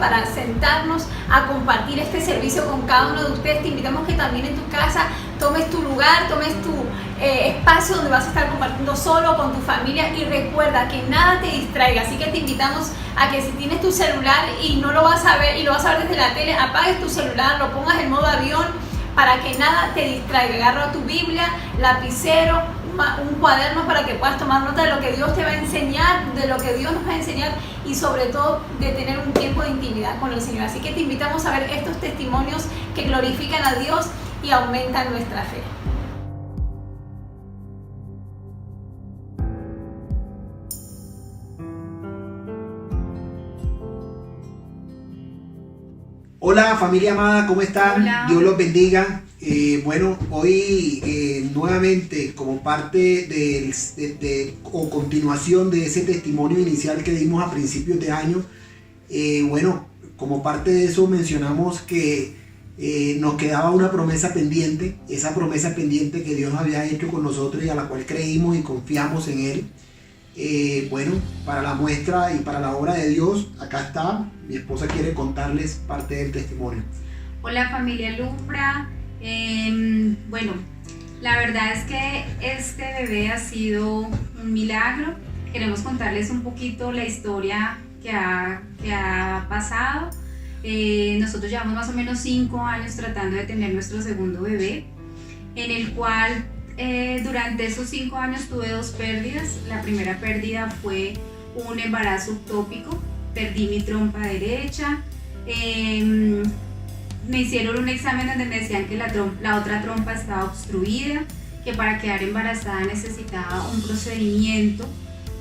para sentarnos a compartir este servicio con cada uno de ustedes. Te invitamos que también en tu casa tomes tu lugar, tomes tu espacio donde vas a estar compartiendo solo con tu familia, y recuerda que nada te distraiga. Así que te invitamos a que si tienes tu celular y no lo vas a ver y lo vas a ver desde la tele, apagues tu celular, lo pongas en modo avión para que nada te distraiga. Agarra tu Biblia, lapicero, un cuaderno para que puedas tomar nota de lo que Dios te va a enseñar, de lo que Dios nos va a enseñar, y sobre todo de tener un tiempo de intimidad con el Señor. Así que te invitamos a ver estos testimonios que glorifican a Dios y aumentan nuestra fe. Hola familia amada, ¿cómo están? Hola. Dios los bendiga. Bueno, hoy nuevamente como parte o continuación de ese testimonio inicial que dimos a principios de año, bueno, como parte de eso mencionamos que nos quedaba una promesa pendiente, esa promesa pendiente que Dios había hecho con nosotros y a la cual creímos y confiamos en Él. Bueno, para la muestra y para la obra de Dios, acá está. Mi esposa quiere contarles parte del testimonio. Hola familia Lumbra. Bueno, la verdad es que este bebé ha sido un milagro. Queremos contarles un poquito la historia que ha pasado. Nosotros llevamos más o menos 5 años tratando de tener nuestro segundo bebé, en el cual durante esos 5 años tuve 2 pérdidas. La primera pérdida fue un embarazo ectópico, perdí mi trompa derecha. Me hicieron un examen donde me decían que la otra trompa estaba obstruida, que para quedar embarazada necesitaba un procedimiento,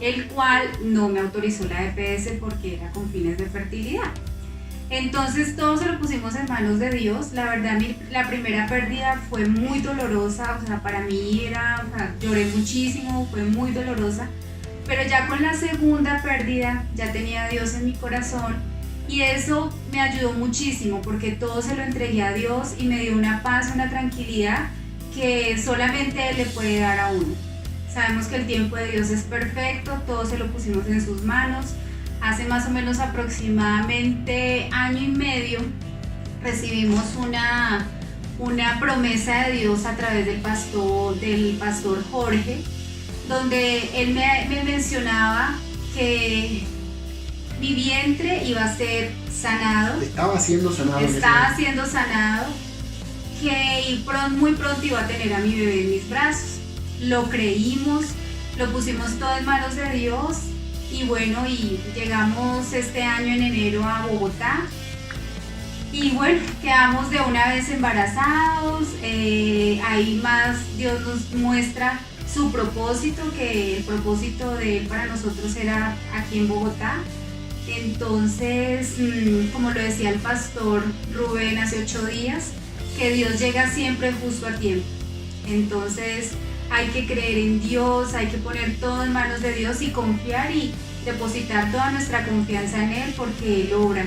el cual no me autorizó la EPS porque era con fines de fertilidad. Entonces todo se lo pusimos en manos de Dios. La verdad, la primera pérdida fue muy dolorosa, o sea, para mí lloré muchísimo, fue muy dolorosa, pero ya con la segunda pérdida ya tenía a Dios en mi corazón, y eso me ayudó muchísimo porque todo se lo entregué a Dios y me dio una paz, una tranquilidad que solamente Él le puede dar a uno. Sabemos que el tiempo de Dios es perfecto, todo se lo pusimos en sus manos. Hace más o menos aproximadamente 1 año y medio recibimos una promesa de Dios a través del pastor Jorge, donde él me mencionaba que mi vientre iba a ser sanado. Estaba siendo sanado. Que muy pronto iba a tener a mi bebé en mis brazos. Lo creímos, lo pusimos todo en manos de Dios. Y bueno, y llegamos este año en enero a Bogotá, y bueno, quedamos de una vez embarazados. Ahí más Dios nos muestra su propósito, que el propósito de Él para nosotros era aquí en Bogotá. Entonces, como lo decía el pastor Rubén hace 8 días, que Dios llega siempre justo a tiempo. Entonces hay que creer en Dios, hay que poner todo en manos de Dios y confiar y depositar toda nuestra confianza en Él, porque Él obra.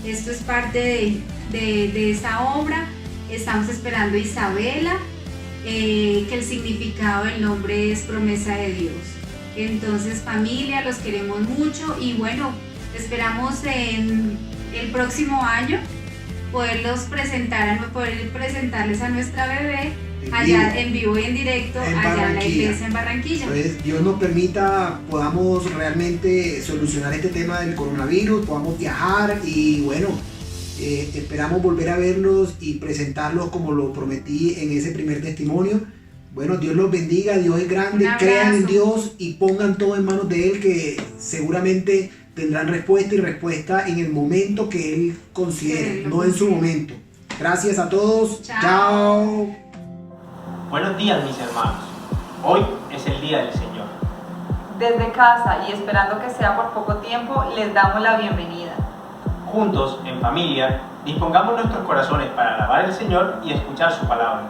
Esto es parte de esa obra. Estamos esperando a Isabela, que el significado del nombre es promesa de Dios. Entonces familia, los queremos mucho, y bueno, esperamos en el próximo año poder presentarles a nuestra bebé allá en vivo y en directo, allá en la iglesia en Barranquilla. Entonces, Dios nos permita, podamos realmente solucionar este tema del coronavirus, podamos viajar, y bueno, esperamos volver a verlos y presentarlos como lo prometí en ese primer testimonio. Bueno, Dios los bendiga, Dios es grande, crean en Dios y pongan todo en manos de Él, que seguramente tendrán respuesta en el momento que Él considere, no en su momento. Gracias a todos. Chao. Buenos días, mis hermanos. Hoy es el día del Señor. Desde casa y esperando que sea por poco tiempo, les damos la bienvenida. Juntos, en familia, dispongamos nuestros corazones para alabar al Señor y escuchar su palabra.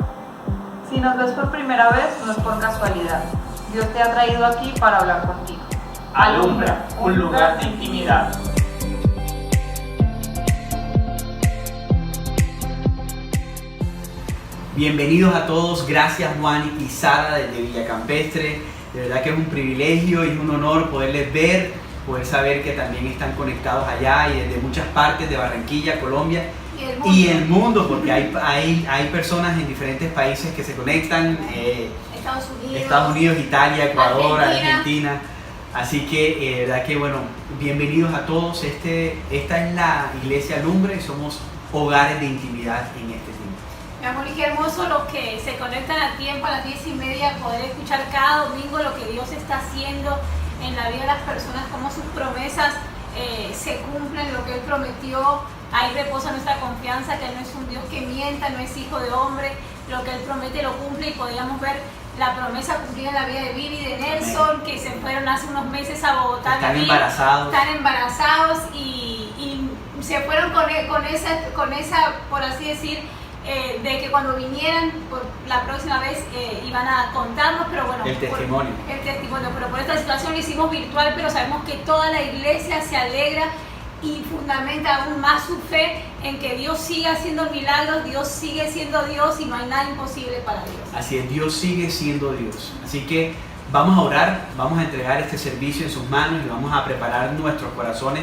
Si nos ves por primera vez, no es por casualidad. Dios te ha traído aquí para hablar contigo. Alumbra, un lugar de intimidad. Bienvenidos a todos, gracias Juan y Sara desde Villa Campestre. De verdad que es un privilegio y es un honor poderles ver poder saber que también están conectados allá y desde muchas partes de Barranquilla, Colombia y el mundo, porque hay personas en diferentes países que se conectan, Estados Unidos, Italia, Ecuador, Argentina. Así que, verdad que bueno, bienvenidos a todos. Esta es la Iglesia Lumbre y somos hogares de intimidad en este tiempo. Mi amor, y qué hermoso los que se conectan a tiempo a las 10:30, poder escuchar cada domingo lo que Dios está haciendo en la vida de las personas, cómo sus promesas se cumplen, lo que Él prometió. Ahí reposa nuestra confianza, que Él no es un Dios que mienta, no es hijo de hombre, lo que Él promete lo cumple, y podíamos ver la promesa cumplida en la vida de Vivi y de Nelson, que se fueron hace unos meses a Bogotá. Están embarazados y se fueron con esa, por así decir, de que cuando vinieran por la próxima vez iban a contarnos, pero bueno, el testimonio, pero por esta situación lo hicimos virtual, pero sabemos que toda la iglesia se alegra y fundamenta aún más su fe en que Dios sigue haciendo milagros, Dios sigue siendo Dios y no hay nada imposible para Dios. Así es, Dios sigue siendo Dios. Así que vamos a orar, vamos a entregar este servicio en sus manos y vamos a preparar nuestros corazones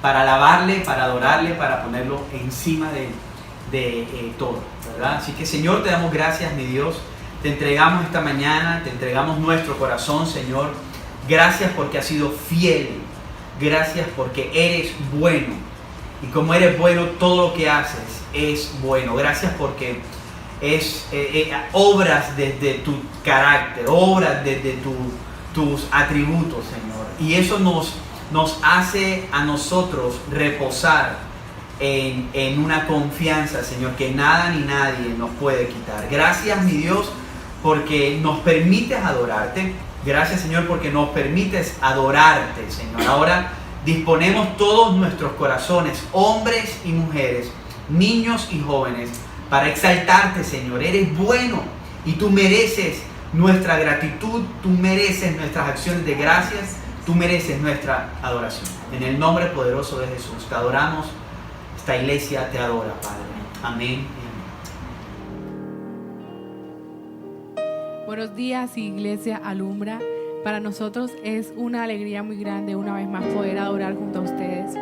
para alabarle, para adorarle, para ponerlo encima de todo, ¿verdad? Así que, Señor, te damos gracias, mi Dios. Te entregamos esta mañana, te entregamos nuestro corazón, Señor. Gracias porque has sido fiel. Gracias porque eres bueno. Y como eres bueno, todo lo que haces es bueno. Gracias porque obras desde tu carácter, obras desde tus atributos, Señor. Y eso nos hace a nosotros reposar en una confianza, Señor, que nada ni nadie nos puede quitar. Gracias, mi Dios, porque nos permites adorarte. Gracias, Señor, porque nos permites adorarte, Señor. Ahora disponemos todos nuestros corazones, hombres y mujeres, niños y jóvenes, para exaltarte, Señor. Eres bueno y tú mereces nuestra gratitud, tú mereces nuestras acciones de gracias, tú mereces nuestra adoración. En el nombre poderoso de Jesús, te adoramos. Esta iglesia te adora, Padre. Amén. Buenos días, Iglesia Alumbra. Para nosotros es una alegría muy grande una vez más poder adorar junto a ustedes.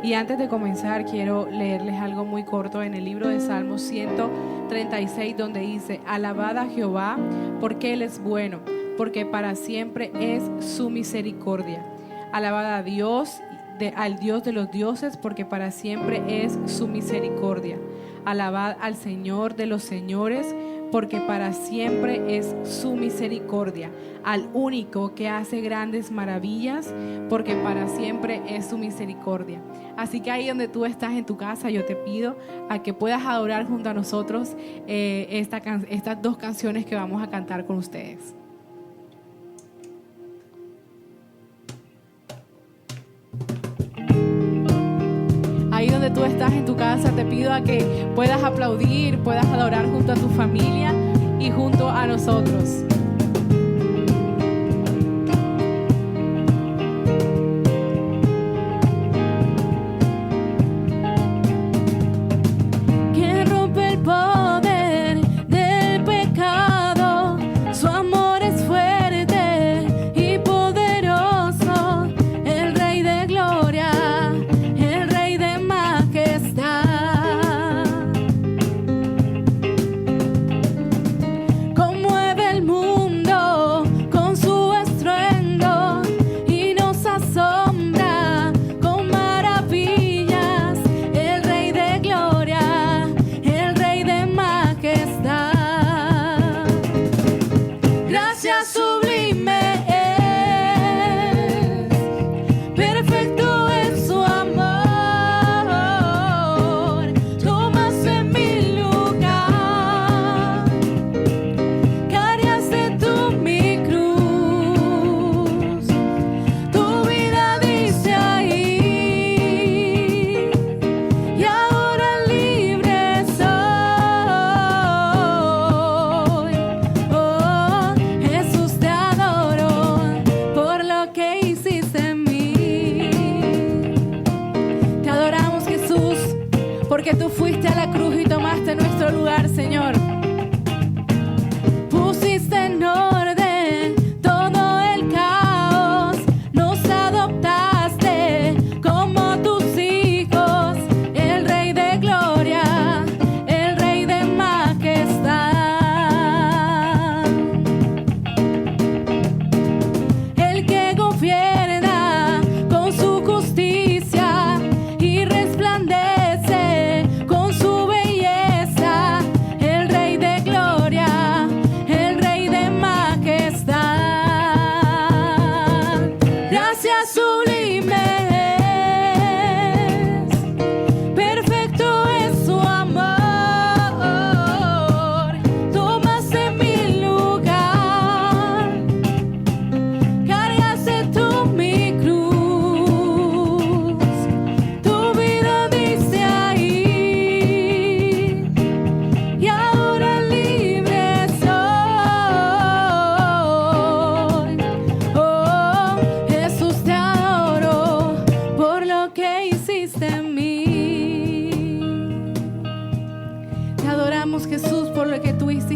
Y antes de comenzar quiero leerles algo muy corto en el libro de Salmos 136, donde dice: alabad a Jehová porque Él es bueno, porque para siempre es su misericordia. Alabad a Dios, al Dios de los dioses, porque para siempre es su misericordia. Alabad al Señor de los señores, porque para siempre es su misericordia. Al único que hace grandes maravillas, porque para siempre es su misericordia. Así que ahí donde tú estás en tu casa, yo te pido a que puedas adorar junto a nosotros estas dos canciones que vamos a cantar con ustedes. Ahí donde tú estás en tu casa, te pido a que puedas aplaudir, puedas adorar junto a tu familia y junto a nosotros. Porque tú fuiste a la cruz y tomaste nuestro lugar, Señor. Pusiste en orden todo el caos, nos adoptaste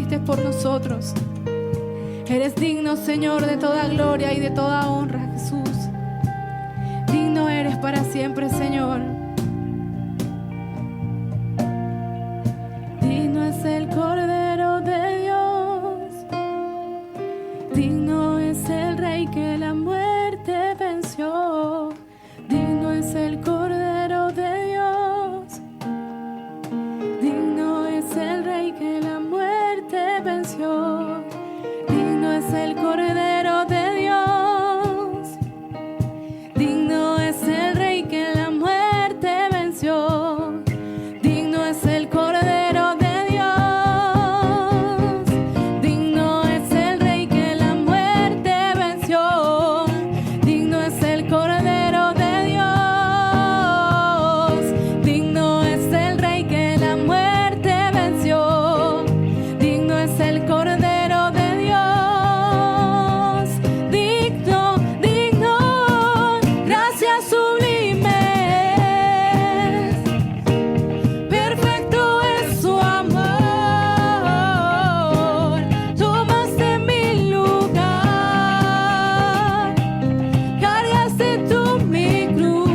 hiciste por nosotros. Eres digno, Señor, de toda gloria y de toda honra, Jesús. Digno eres para siempre, Señor. Digno es el Cordero de Dios. Digno es el Rey que la muerte venció. Digno es el Cordero de Dios. Digno es el Rey que la muerte venció. Digno es el Cordero de Dios. Digno es el Rey que la muerte venció. Digno es el Cordero de Dios. Digno es el Rey que la muerte venció. Digno es el Cordero de Dios. Digno es el Rey que la muerte venció. Digno es el Cordero de Dios. Digno, digno, gracias sublimes. Perfecto es su amor. Tomaste mi lugar. Cargaste tú mi cruz.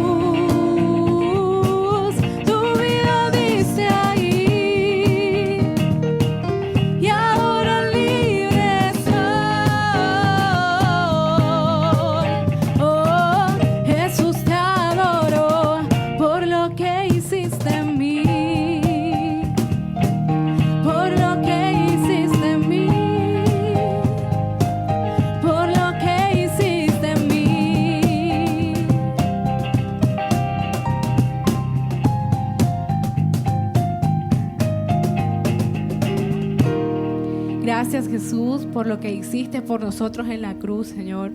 Tu vida diste ahí. Y ahora libre soy. Oh, Jesús, te adoro por lo que hiciste en mí. Por lo que hiciste en mí. Por lo que hiciste en mí. Gracias, Jesús, por lo que hiciste por nosotros en la cruz, Señor.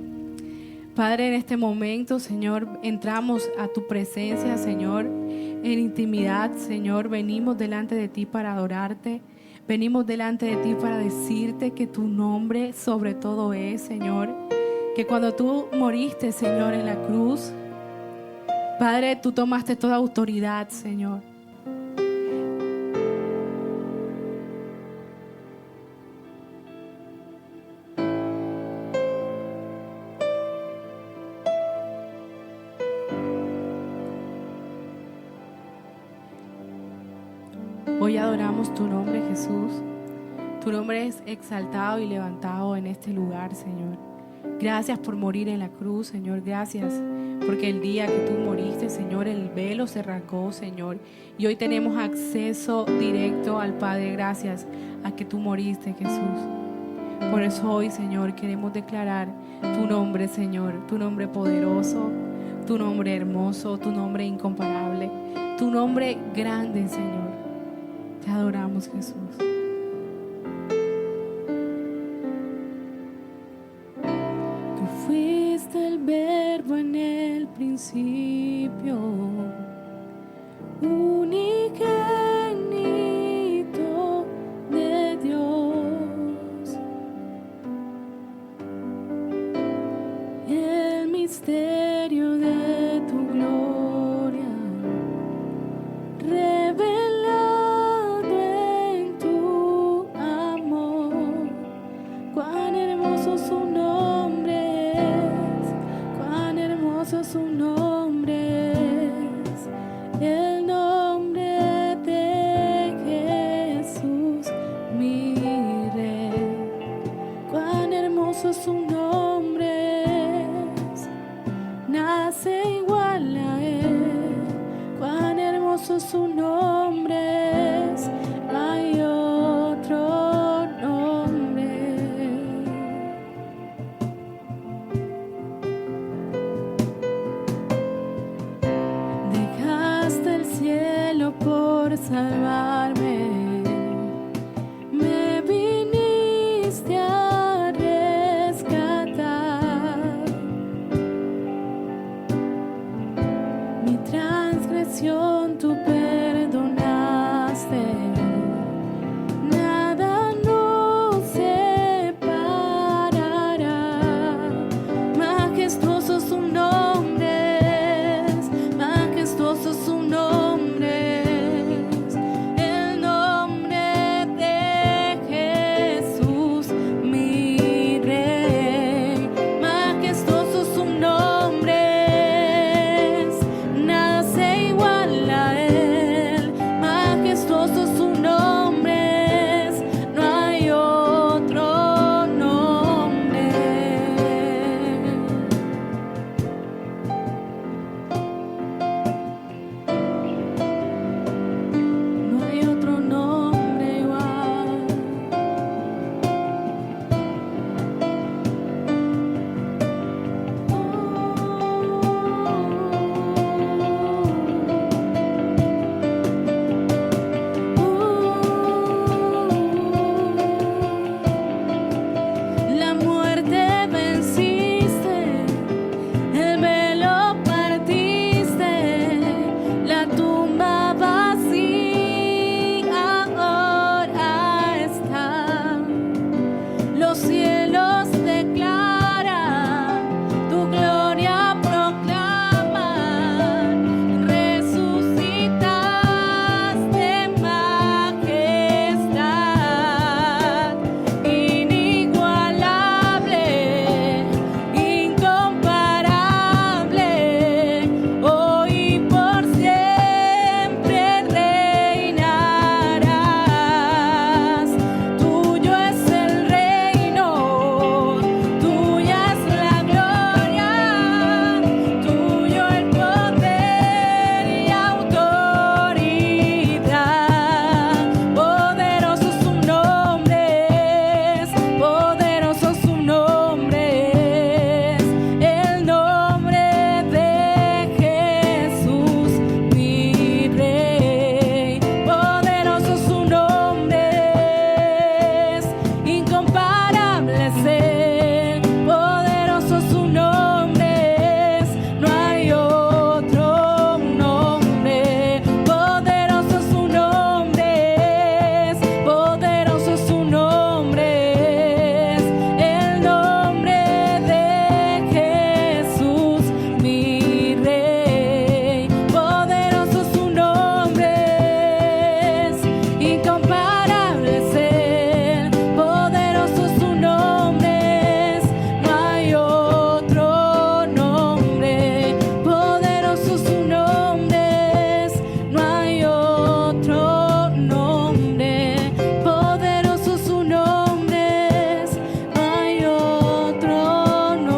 Padre, en este momento, Señor, entramos a tu presencia, Señor, en intimidad, Señor. Venimos delante de ti para adorarte. Venimos delante de ti para decirte que tu nombre sobre todo es, Señor. Que cuando tú moriste, Señor, en la cruz, Padre, tú tomaste toda autoridad, Señor. Hoy adoramos tu nombre, Jesús. Tu nombre es exaltado y levantado en este lugar, Señor. Gracias por morir en la cruz, Señor. Gracias porque el día que tú moriste, Señor, el velo se rasgó, Señor. Y hoy tenemos acceso directo al Padre gracias a que tú moriste, Jesús. Por eso hoy, Señor, queremos declarar tu nombre, Señor. Tu nombre poderoso, tu nombre hermoso, tu nombre incomparable, tu nombre grande, Señor. Te adoramos, Jesús. Tú fuiste el Verbo en el principio, unigénito de Dios. El misterio de tu gloria revelado en tu amor. Cuán hermoso su nombre es, cuán hermoso su nombre es, el nombre de Jesús, mi Rey. Cuán hermoso su nombre es, nace igual a él. Cuán hermoso su nombre es, hay otro nombre. Dejaste el cielo por salvarme, me viniste a rescatar. Mi transgresión tú perdonaste, nada nos separará. Majestuoso su nombre es, majestuoso su nombre es, el nombre majestuosos sus nombres, no hay otro nombre. No hay otro nombre igual. La muerte venciste, el velo partiste, la tumba vacía ahora está. Los cielos declaran, tu gloria proclaman, resucitaste majestad, inigualable, incomparable, hoy por siempre reinarás. Tuyo es el reino, tuya es la gloria, tuyo el poder y autoridad. Poderoso su nombre es, poderoso su nombre es, el nombre de Jesús mi Rey. Poderoso su nombre es, incomparable es él. Poderoso su nombre es, no hay otro nombre. Poderoso su nombre es, poderoso su nombre es, el nombre de Jesús mi Rey. Poderoso su nombre es, incomparable es él. Poderoso su nombre es, no hay otro nombre. Poderoso su nombre es, no hay otro nombre. Poderoso su nombre es, no hay otro nombre.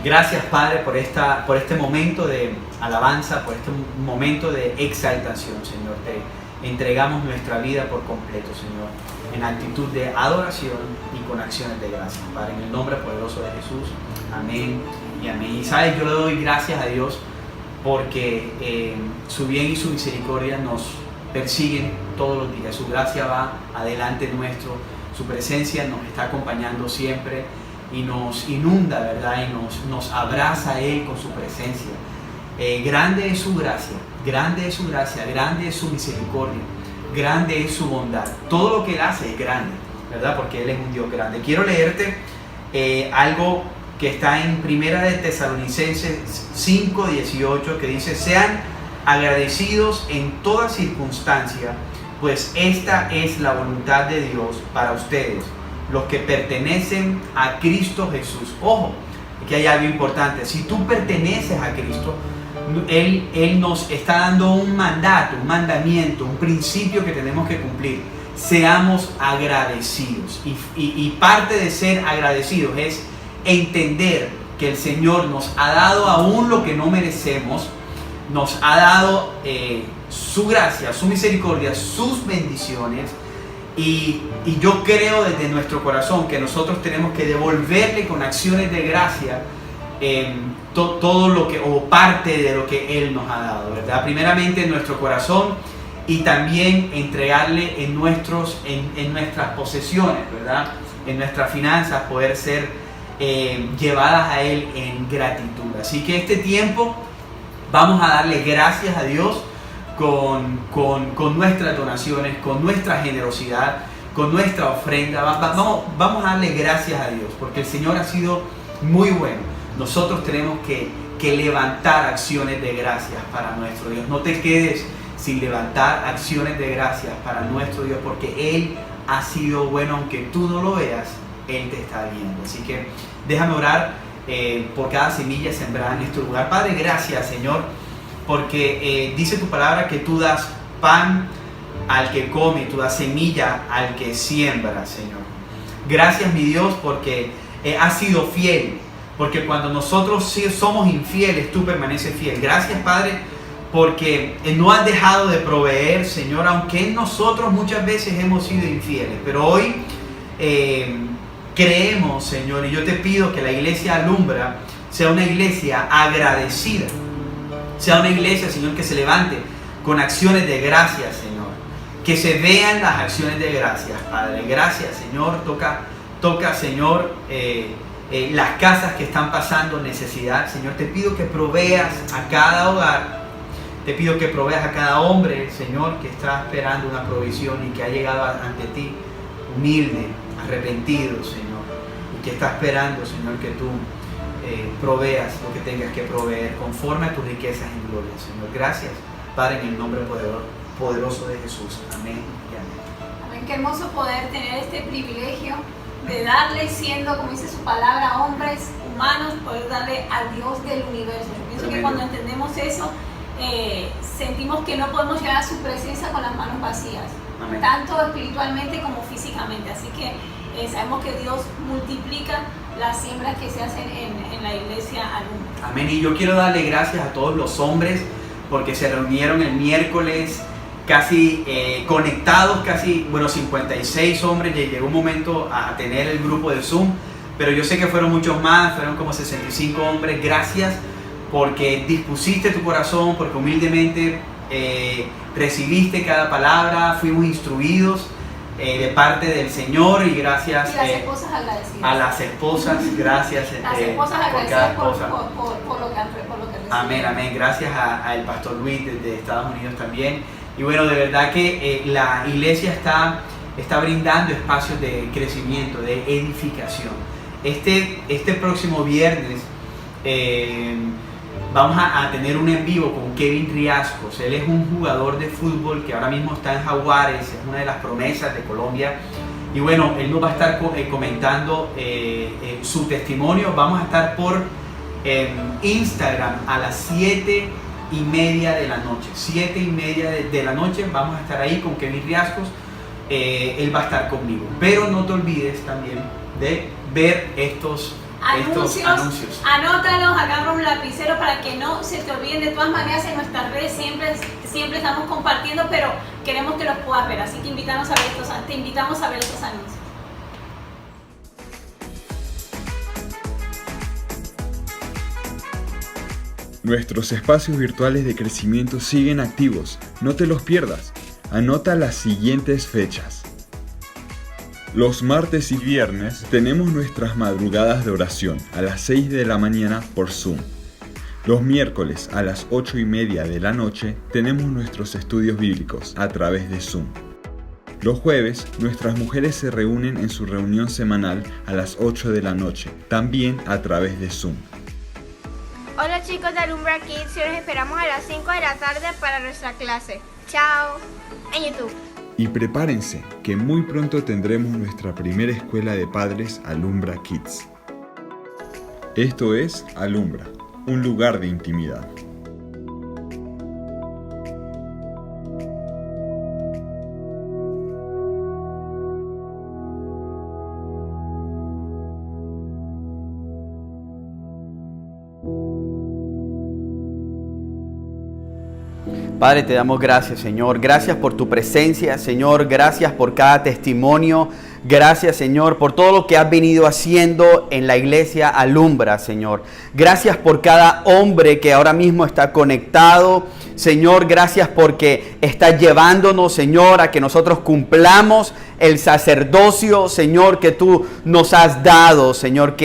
Gracias, Padre, por este momento de alabanza, por este momento de exaltación, Señor. Te entregamos nuestra vida por completo, Señor, en actitud de adoración y con acciones de gracias, Padre, en el nombre poderoso de Jesús. Amén y amén. Y sabes, yo le doy gracias a Dios porque su bien y su misericordia nos persiguen todos los días. Su gracia va adelante nuestro, su presencia nos está acompañando siempre y nos inunda, ¿verdad? Y nos abraza a Él con su presencia. Grande es su gracia, grande es su gracia, grande es su misericordia, grande es su bondad. Todo lo que Él hace es grande, ¿verdad? Porque Él es un Dios grande. Quiero leerte algo que está en Primera de Tesalonicenses 5:18, que dice: sean agradecidos en toda circunstancia, pues esta es la voluntad de Dios para ustedes, los que pertenecen a Cristo Jesús. Ojo, que hay algo importante. Si tú perteneces a Cristo, Él nos está dando un mandato, un mandamiento, un principio que tenemos que cumplir. Seamos agradecidos. Y parte de ser agradecidos es entender que el Señor nos ha dado aún lo que no merecemos, nos ha dado su gracia, su misericordia, sus bendiciones. Y yo creo desde nuestro corazón que nosotros tenemos que devolverle con acciones de gracia todo lo que, o parte de lo que Él nos ha dado, ¿verdad? Primeramente en nuestro corazón y también entregarle en nuestras posesiones, ¿verdad? En nuestras finanzas, poder ser llevadas a Él en gratitud. Así que este tiempo vamos a darle gracias a Dios con nuestras donaciones, con nuestra generosidad, con nuestra ofrenda. Vamos a darle gracias a Dios porque el Señor ha sido muy bueno. Nosotros tenemos que levantar acciones de gracias para nuestro Dios. No te quedes sin levantar acciones de gracias para nuestro Dios, porque Él ha sido bueno, aunque tú no lo veas, Él te está viendo. Así que déjame orar por cada semilla sembrada en este lugar. Padre, gracias, Señor, porque dice tu palabra que tú das pan al que come, tú das semilla al que siembra, Señor. Gracias, mi Dios, porque has sido fiel, porque cuando nosotros somos infieles, tú permaneces fiel. Gracias, Padre, porque no has dejado de proveer, Señor, aunque nosotros muchas veces hemos sido infieles. Pero hoy creemos, Señor, y yo te pido que la iglesia Alumbra sea una iglesia agradecida, sea una iglesia, Señor, que se levante con acciones de gracias, Señor, que se vean las acciones de gracias, Padre. Gracias, Señor. Toca, Señor, las casas que están pasando necesidad. Señor, te pido que proveas a cada hogar. Te pido que proveas a cada hombre, Señor, que está esperando una provisión y que ha llegado ante ti humilde, arrepentido, Señor, y que está esperando, Señor, que tú proveas lo que tengas que proveer conforme a tus riquezas en gloria, Señor. Gracias, Padre, en el nombre poderoso de Jesús. Amén y amén. Amén. Qué hermoso poder tener este privilegio de darle, siendo, como dice su palabra, hombres humanos, poder darle al Dios del universo. Yo pienso que cuando entendemos eso, sentimos que no podemos llegar a su presencia con las manos vacías. Amén. Tanto espiritualmente como físicamente. Así que sabemos que Dios multiplica las siembras que se hacen en la iglesia Alumbra. Amén. Y yo quiero darle gracias a todos los hombres porque se reunieron el miércoles casi conectados, 56 hombres. Llegó un momento a tener el grupo de Zoom, pero yo sé que fueron muchos más, fueron como 65 hombres. Gracias porque dispusiste tu corazón, porque humildemente recibiste cada palabra, fuimos instruidos de parte del Señor, y gracias y las esposas agradecidas. A las esposas, gracias las esposas agradecidas por lo que reciben. Amén, amén. Gracias al pastor Luis desde Estados Unidos también. Y bueno, de verdad que la iglesia está brindando espacios de crecimiento, de edificación. Este próximo viernes vamos a tener un en vivo con Kevin Riascos. Él es un jugador de fútbol que ahora mismo está en Jaguares, es una de las promesas de Colombia. Y bueno, él nos va a estar comentando su testimonio. Vamos a estar por Instagram a las 7:30 de la noche. 7:30 de la noche vamos a estar ahí con Kevin Riascos. Él va a estar conmigo. Pero no te olvides también de ver estos anuncios. Anótalos, agarra un lapicero para que no se te olviden. De todas maneras, en nuestras redes siempre estamos compartiendo, pero queremos que los puedas ver. Así que te invitamos a ver estos anuncios. Nuestros espacios virtuales de crecimiento siguen activos. No te los pierdas. Anota las siguientes fechas. Los martes y viernes tenemos nuestras madrugadas de oración a las 6 de la mañana por Zoom. Los miércoles a las 8:30 de la noche tenemos nuestros estudios bíblicos a través de Zoom. Los jueves, nuestras mujeres se reúnen en su reunión semanal a las 8 de la noche, también a través de Zoom. Hola chicos de Alumbra Kids, y los esperamos a las 5 de la tarde para nuestra clase. Chao, en YouTube. Y prepárense, que muy pronto tendremos nuestra primera escuela de padres Alumbra Kids. Esto es Alumbra, un lugar de intimidad. Padre, te damos gracias, Señor. Gracias por tu presencia, Señor. Gracias por cada testimonio. Gracias, Señor, por todo lo que has venido haciendo en la iglesia Alumbra, Señor. Gracias por cada hombre que ahora mismo está conectado. Señor, gracias porque estás llevándonos, Señor, a que nosotros cumplamos el sacerdocio, Señor, que tú nos has dado, Señor,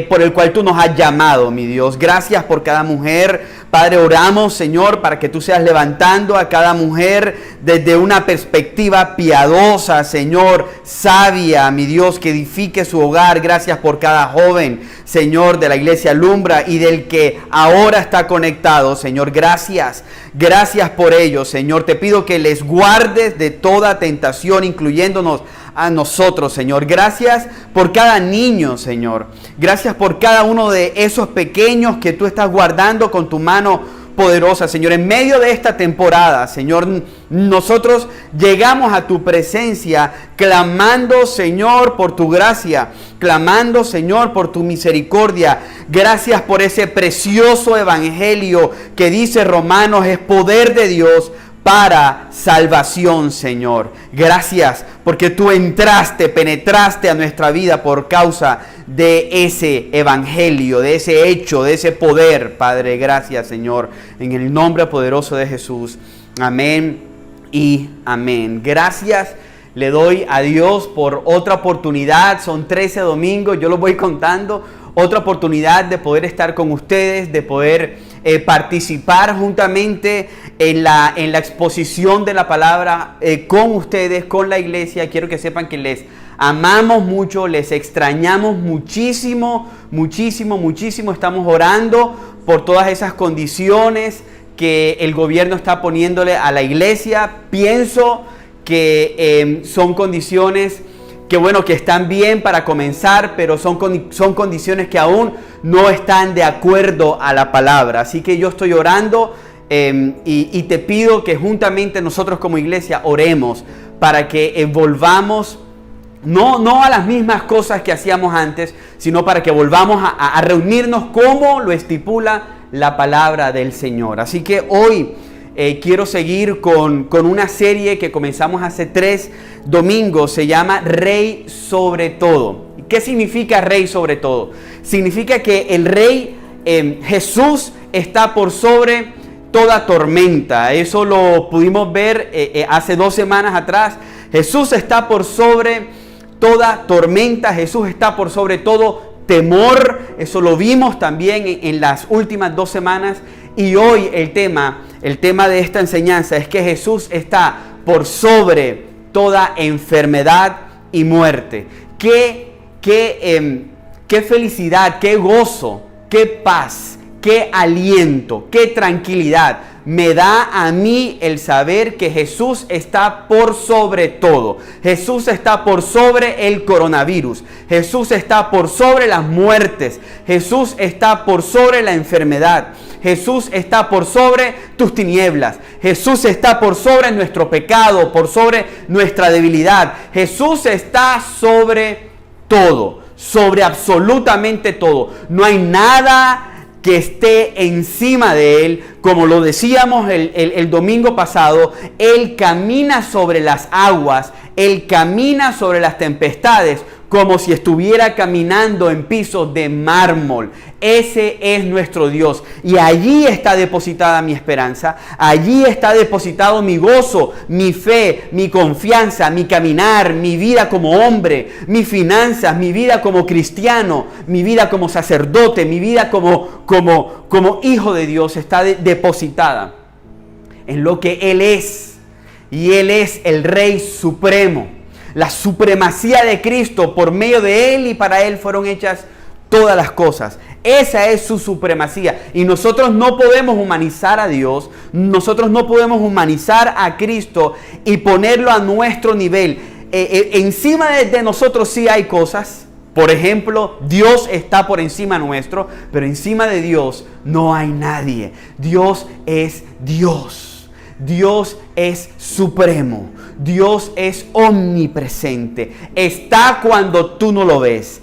por el cual tú nos has llamado, mi Dios. Gracias por cada mujer. Padre, oramos, Señor, para que tú seas levantando a cada mujer desde una perspectiva piadosa, Señor, sabia, mi Dios, que edifique su hogar. Gracias por cada joven, Señor, de la iglesia Alumbra y del que ahora está conectado, Señor. Gracias por ello, Señor. Te pido que les guardes de toda tentación, incluyéndonos a nosotros, Señor. Gracias por cada niño, Señor. Gracias por cada uno de esos pequeños que tú estás guardando con tu mano poderosa, Señor. En medio de esta temporada, Señor, nosotros llegamos a tu presencia clamando, Señor, por tu gracia, clamando, Señor, por tu misericordia. Gracias por ese precioso evangelio que dice Romanos es poder de Dios para salvación, Señor. Gracias porque tú penetraste a nuestra vida por causa de ese evangelio, de ese hecho, de ese poder, Padre. Gracias, Señor, en el nombre poderoso de Jesús. Amén y amén. Gracias le doy a Dios por otra oportunidad. Son 13 domingos, yo los voy contando. Otra oportunidad de poder estar con ustedes, de poder participar juntamente en la exposición de la palabra con ustedes, con la iglesia. Quiero que sepan que les amamos mucho, les extrañamos muchísimo, muchísimo, muchísimo. Estamos orando por todas esas condiciones que el gobierno está poniéndole a la iglesia. Pienso que son condiciones que están bien para comenzar, pero son condiciones que aún no están de acuerdo a la palabra. Así que yo estoy orando y te pido que juntamente nosotros como iglesia oremos para que volvamos no a las mismas cosas que hacíamos antes, sino para que volvamos a reunirnos como lo estipula la palabra del Señor. Así que hoy quiero seguir con una serie que comenzamos hace 3 domingos. Se llama Rey sobre todo. ¿Qué significa Rey sobre todo? Significa que el Rey Jesús está por sobre toda tormenta. Eso lo pudimos ver hace 2 semanas atrás. Jesús está por sobre toda tormenta. Jesús está por sobre todo temor. Eso lo vimos también en las últimas 2 semanas. Y hoy el tema de esta enseñanza es que Jesús está por sobre toda enfermedad y muerte. Qué felicidad, qué gozo, qué paz, qué aliento, qué tranquilidad me da a mí el saber que Jesús está por sobre todo. Jesús está por sobre el coronavirus. Jesús está por sobre las muertes. Jesús está por sobre la enfermedad. Jesús está por sobre tus tinieblas. Jesús está por sobre nuestro pecado, por sobre nuestra debilidad. Jesús está sobre todo, sobre absolutamente todo. No hay nada que esté encima de Él. Como lo decíamos el domingo pasado, Él camina sobre las aguas, Él camina sobre las tempestades, como si estuviera caminando en pisos de mármol. Ese es nuestro Dios. Y allí está depositada mi esperanza. Allí está depositado mi gozo, mi fe, mi confianza, mi caminar, mi vida como hombre, mis finanzas, mi vida como cristiano, mi vida como sacerdote, mi vida como hijo de Dios está depositada en lo que Él es. Y Él es el Rey Supremo. La supremacía de Cristo, por medio de Él y para Él fueron hechas todas las cosas. Esa es su supremacía. Y nosotros no podemos humanizar a Dios. Nosotros no podemos humanizar a Cristo y ponerlo a nuestro nivel. Encima de nosotros sí hay cosas. Por ejemplo, Dios está por encima nuestro, pero encima de Dios no hay nadie. Dios es Dios. Dios es supremo. Dios es omnipresente. Está cuando tú no lo ves.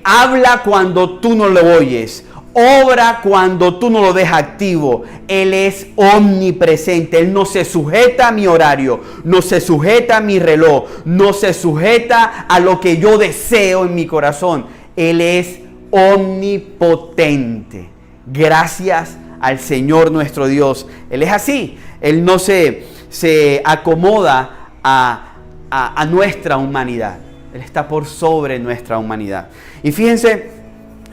Habla cuando tú no lo oyes. obra cuando tú no lo dejas activo. Él es omnipresente. Él no se sujeta a mi horario, no se sujeta a mi reloj, no se sujeta a lo que yo deseo en mi corazón. Él es omnipotente. Gracias al Señor nuestro Dios. Él es así. Él no se acomoda a nuestra humanidad. Él está por sobre nuestra humanidad. Y fíjense,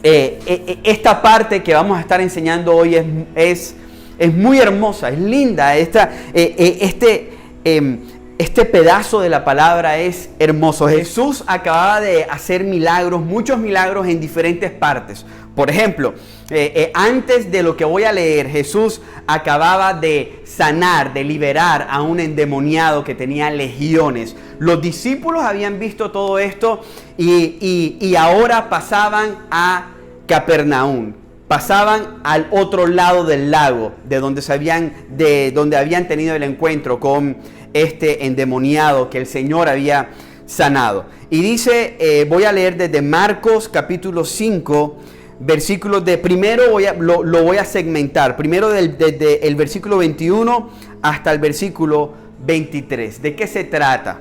esta parte que vamos a estar enseñando hoy es muy hermosa, es linda. Este pedazo de la palabra es hermoso. Jesús acababa de hacer milagros, muchos milagros en diferentes partes. Por ejemplo, antes de lo que voy a leer, Jesús acababa de sanar, de liberar a un endemoniado que tenía legiones. Los discípulos habían visto todo esto y ahora pasaban a Capernaum. Pasaban al otro lado del lago, de donde habían tenido el encuentro con este endemoniado que el Señor había sanado. Y dice, voy a leer desde Marcos capítulo 5, versículos de, primero lo voy a segmentar, primero desde el versículo 21 hasta el versículo 23. ¿De qué se trata?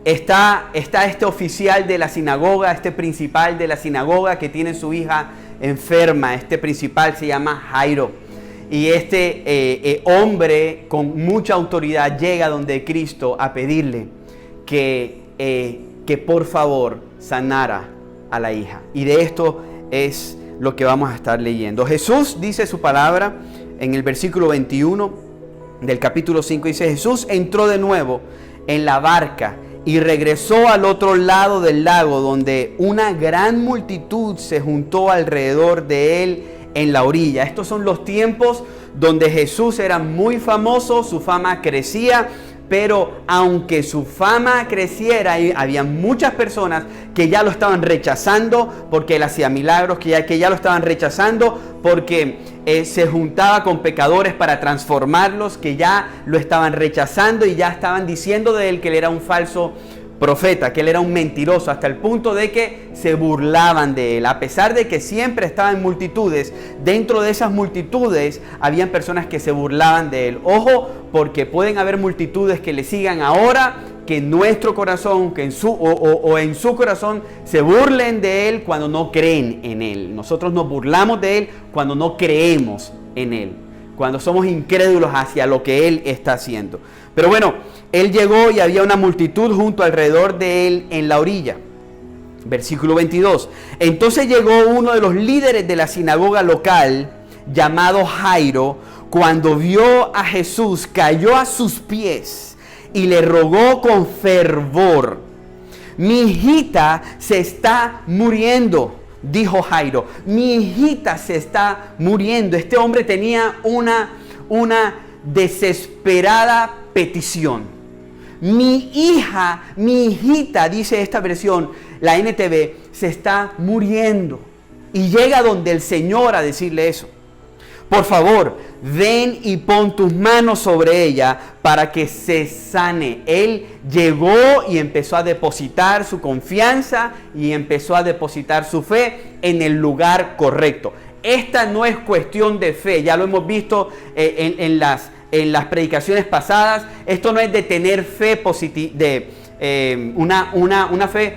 Está este oficial de la sinagoga, este principal de la sinagoga que tiene su hija enferma. Este principal se llama Jairo. Y este hombre con mucha autoridad llega donde Cristo a pedirle que por favor sanara a la hija. Y de esto es lo que vamos a estar leyendo. Jesús dice su palabra en el versículo 21 del capítulo 5. Dice, Jesús entró de nuevo en la barca y regresó al otro lado del lago, donde una gran multitud se juntó alrededor de él en la orilla. Estos son los tiempos donde Jesús era muy famoso, su fama crecía, pero aunque su fama creciera, había muchas personas que ya lo estaban rechazando porque él hacía milagros, que ya lo estaban rechazando porque se juntaba con pecadores para transformarlos, que ya lo estaban rechazando y ya estaban diciendo de él que él era un falso profeta, que él era un mentiroso, hasta el punto de que se burlaban de él. A pesar de que siempre estaba en multitudes, dentro de esas multitudes habían personas que se burlaban de él. Ojo, porque pueden haber multitudes que le sigan ahora, que en nuestro corazón, que en su corazón se burlen de él cuando no creen en él. Nosotros nos burlamos de él cuando no creemos en él, cuando somos incrédulos hacia lo que él está haciendo. Pero bueno, él llegó y había una multitud junto alrededor de él en la orilla. Versículo 22. Entonces llegó uno de los líderes de la sinagoga local, llamado Jairo. Cuando vio a Jesús, cayó a sus pies y le rogó con fervor. Mi hijita se está muriendo, dijo Jairo. Mi hijita se está muriendo. Este hombre tenía una desesperada petición. Mi hijita, dice esta versión, la NTV, se está muriendo. Y llega donde el Señor a decirle eso. Por favor, ven y pon tus manos sobre ella para que se sane. Él llegó y empezó a depositar su confianza y empezó a depositar su fe en el lugar correcto. Esta no es cuestión de fe, ya lo hemos visto en las predicaciones pasadas. Esto no es de tener fe una fe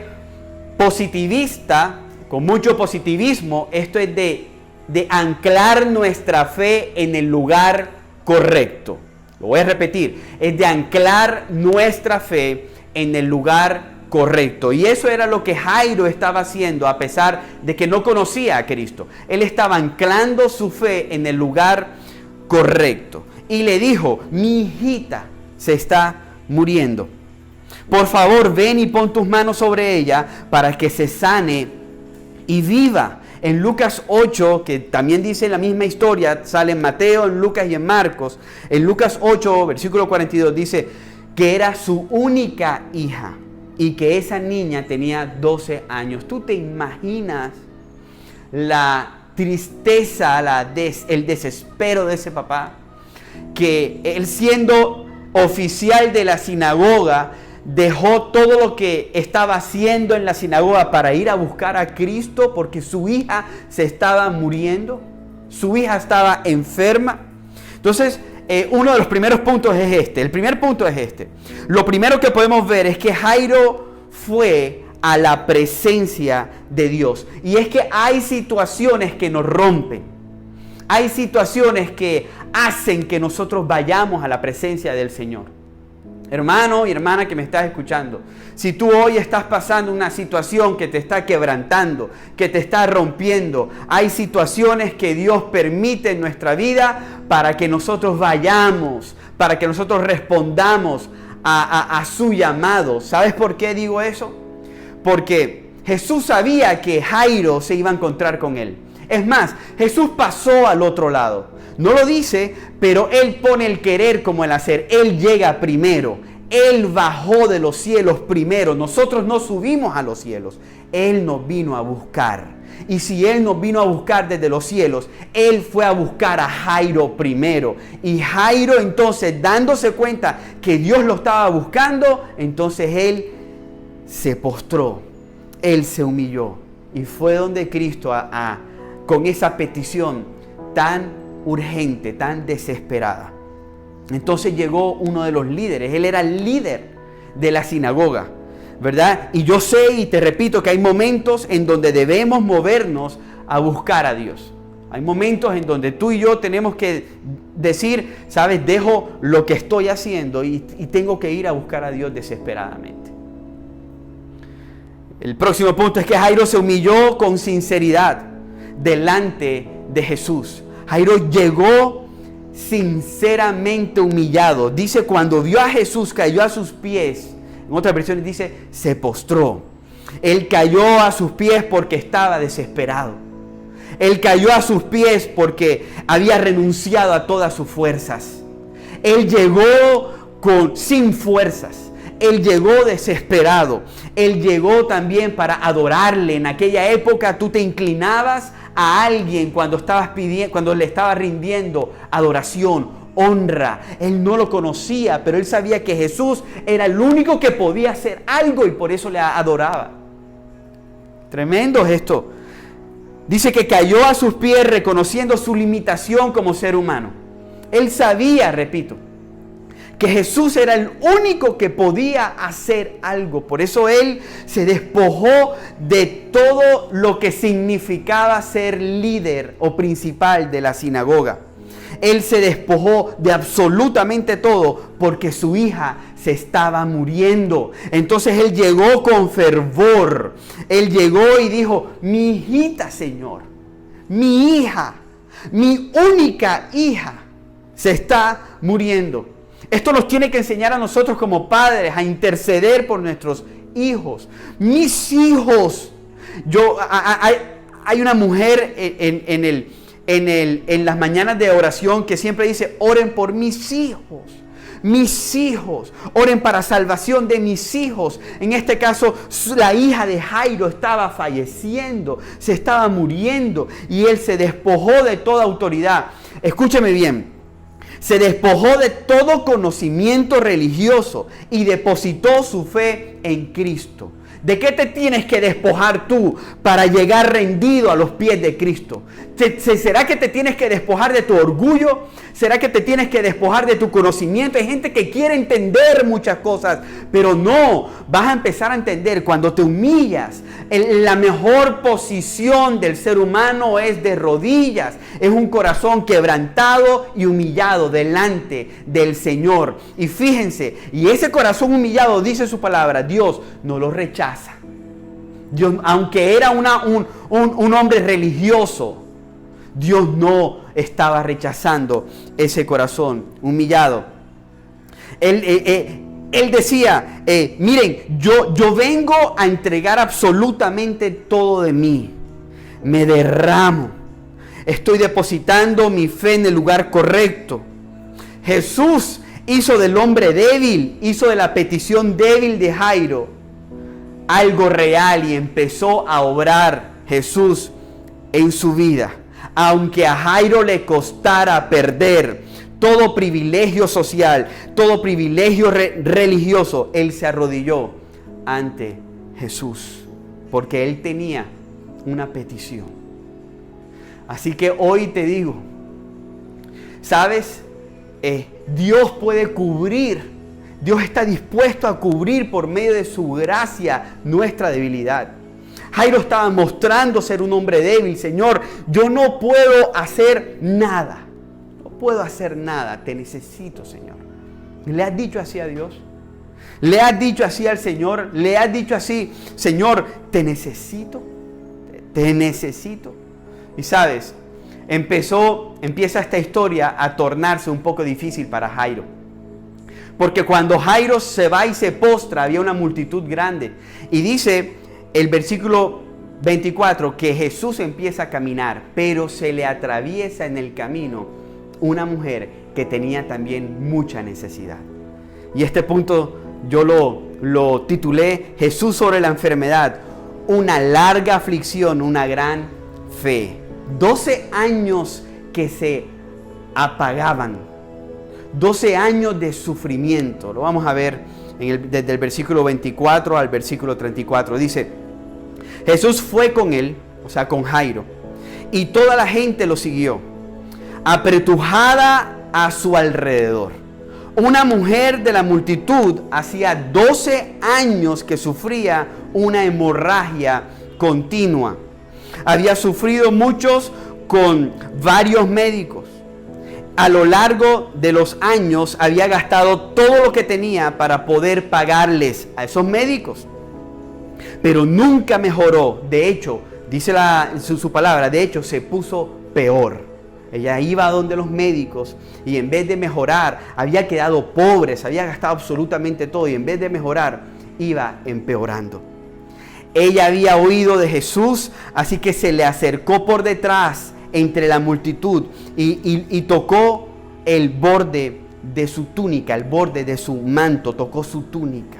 positivista, con mucho positivismo. Esto es de anclar nuestra fe en el lugar correcto. Lo voy a repetir, es de anclar nuestra fe en el lugar correcto. Y eso era lo que Jairo estaba haciendo, a pesar de que no conocía a Cristo. Él estaba anclando su fe en el lugar correcto. Y le dijo, mi hijita se está muriendo. Por favor, ven y pon tus manos sobre ella para que se sane y viva. En Lucas 8, que también dice la misma historia, sale en Mateo, en Lucas y en Marcos. En Lucas 8, versículo 42, dice que era su única hija y que esa niña tenía 12 años. ¿Tú te imaginas la tristeza, el desespero de ese papá? Que él, siendo oficial de la sinagoga, dejó todo lo que estaba haciendo en la sinagoga para ir a buscar a Cristo porque su hija se estaba muriendo, su hija estaba enferma. Entonces, uno de los primeros puntos es este. El primer punto es este. Lo primero que podemos ver es que Jairo fue a la presencia de Dios. Y es que hay situaciones que nos rompen. Hay situaciones que hacen que nosotros vayamos a la presencia del Señor. Hermano y hermana que me estás escuchando, si tú hoy estás pasando una situación que te está quebrantando, que te está rompiendo, hay situaciones que Dios permite en nuestra vida para que nosotros vayamos, para que nosotros respondamos a su llamado. ¿Sabes por qué digo eso? Porque Jesús sabía que Jairo se iba a encontrar con él. Es más, Jesús pasó al otro lado. No lo dice, pero Él pone el querer como el hacer. Él llega primero. Él bajó de los cielos primero. Nosotros no subimos a los cielos. Él nos vino a buscar. Y si Él nos vino a buscar desde los cielos, Él fue a buscar a Jairo primero. Y Jairo entonces, dándose cuenta que Dios lo estaba buscando, entonces Él se postró. Él se humilló. Y fue donde Cristo con esa petición tan urgente, tan desesperada. Entonces llegó uno de los líderes. Él era el líder de la sinagoga, ¿verdad? Y yo sé y te repito que hay momentos en donde debemos movernos a buscar a Dios. Hay momentos en donde tú y yo tenemos que decir, sabes, dejo lo que estoy haciendo y tengo que ir a buscar a Dios desesperadamente. El próximo punto es que Jairo se humilló con sinceridad delante de Jesús. Jairo llegó sinceramente humillado. Dice, cuando vio a Jesús, cayó a sus pies. En otras versiones dice, se postró. Él cayó a sus pies porque estaba desesperado. Él cayó a sus pies porque había renunciado a todas sus fuerzas. Él llegó sin fuerzas. Él llegó desesperado. Él llegó también para adorarle. En aquella época tú te inclinabas a alguien cuando le estaba rindiendo adoración, honra. Él no lo conocía, pero él sabía que Jesús era el único que podía hacer algo y por eso le adoraba. Tremendo es esto. Dice que cayó a sus pies reconociendo su limitación como ser humano. Él sabía, repito, que Jesús era el único que podía hacer algo. Por eso Él se despojó de todo lo que significaba ser líder o principal de la sinagoga. Él se despojó de absolutamente todo porque su hija se estaba muriendo. Entonces Él llegó con fervor. Él llegó y dijo, mi hijita, Señor, mi hija, mi única hija se está muriendo. Esto nos tiene que enseñar a nosotros como padres a interceder por nuestros hijos. Mis hijos. Hay una mujer en las mañanas de oración que siempre dice, oren por mis hijos. Mis hijos, oren para salvación de mis hijos. En este caso, la hija de Jairo estaba falleciendo, se estaba muriendo y él se despojó de toda autoridad. Escúcheme bien. Se despojó de todo conocimiento religioso y depositó su fe en Cristo. ¿De qué te tienes que despojar tú para llegar rendido a los pies de Cristo? ¿Será que te tienes que despojar de tu orgullo? ¿Será que te tienes que despojar de tu conocimiento? Hay gente que quiere entender muchas cosas, pero no, vas a empezar a entender cuando te humillas. La mejor posición del ser humano es de rodillas, es un corazón quebrantado y humillado delante del Señor. Y fíjense, y ese corazón humillado, dice su palabra, Dios no lo rechaza. Dios, aunque era un hombre religioso, Dios no estaba rechazando ese corazón humillado. Él decía, miren, yo vengo a entregar absolutamente todo de mí. Me derramo. Estoy depositando mi fe en el lugar correcto. Jesús hizo del hombre débil, hizo de la petición débil de Jairo algo real y empezó a obrar Jesús en su vida. Aunque a Jairo le costara perder todo privilegio social, todo privilegio religioso, él se arrodilló ante Jesús, porque él tenía una petición. Así que hoy te digo, ¿sabes? Dios puede cubrir, Dios está dispuesto a cubrir por medio de su gracia nuestra debilidad. Jairo estaba mostrando ser un hombre débil. Señor, yo no puedo hacer nada. No puedo hacer nada. Te necesito, Señor. ¿Le has dicho así a Dios? ¿Le has dicho así al Señor? ¿Le has dicho así, Señor, te necesito? Te necesito. Y sabes, empieza esta historia a tornarse un poco difícil para Jairo. Porque cuando Jairo se va y se postra, había una multitud grande. Y dice el versículo 24 que Jesús empieza a caminar, pero se le atraviesa en el camino una mujer que tenía también mucha necesidad. Y este punto yo lo titulé Jesús sobre la enfermedad, una larga aflicción, una gran fe. 12 años que se apagaban, 12 años de sufrimiento. Lo vamos a ver desde el versículo 24 al versículo 34. Dice: Jesús fue con él, o sea, con Jairo, y toda la gente lo siguió, apretujada a su alrededor. Una mujer de la multitud hacía 12 años que sufría una hemorragia continua. Había sufrido muchos con varios médicos. A lo largo de los años había gastado todo lo que tenía para poder pagarles a esos médicos. Pero nunca mejoró. De hecho, dice su palabra, de hecho se puso peor. Ella iba a donde los médicos y en vez de mejorar, había quedado pobre, se había gastado absolutamente todo y en vez de mejorar, iba empeorando. Ella había oído de Jesús, así que se le acercó por detrás entre la multitud y tocó el borde de su túnica, el borde de su manto, tocó su túnica.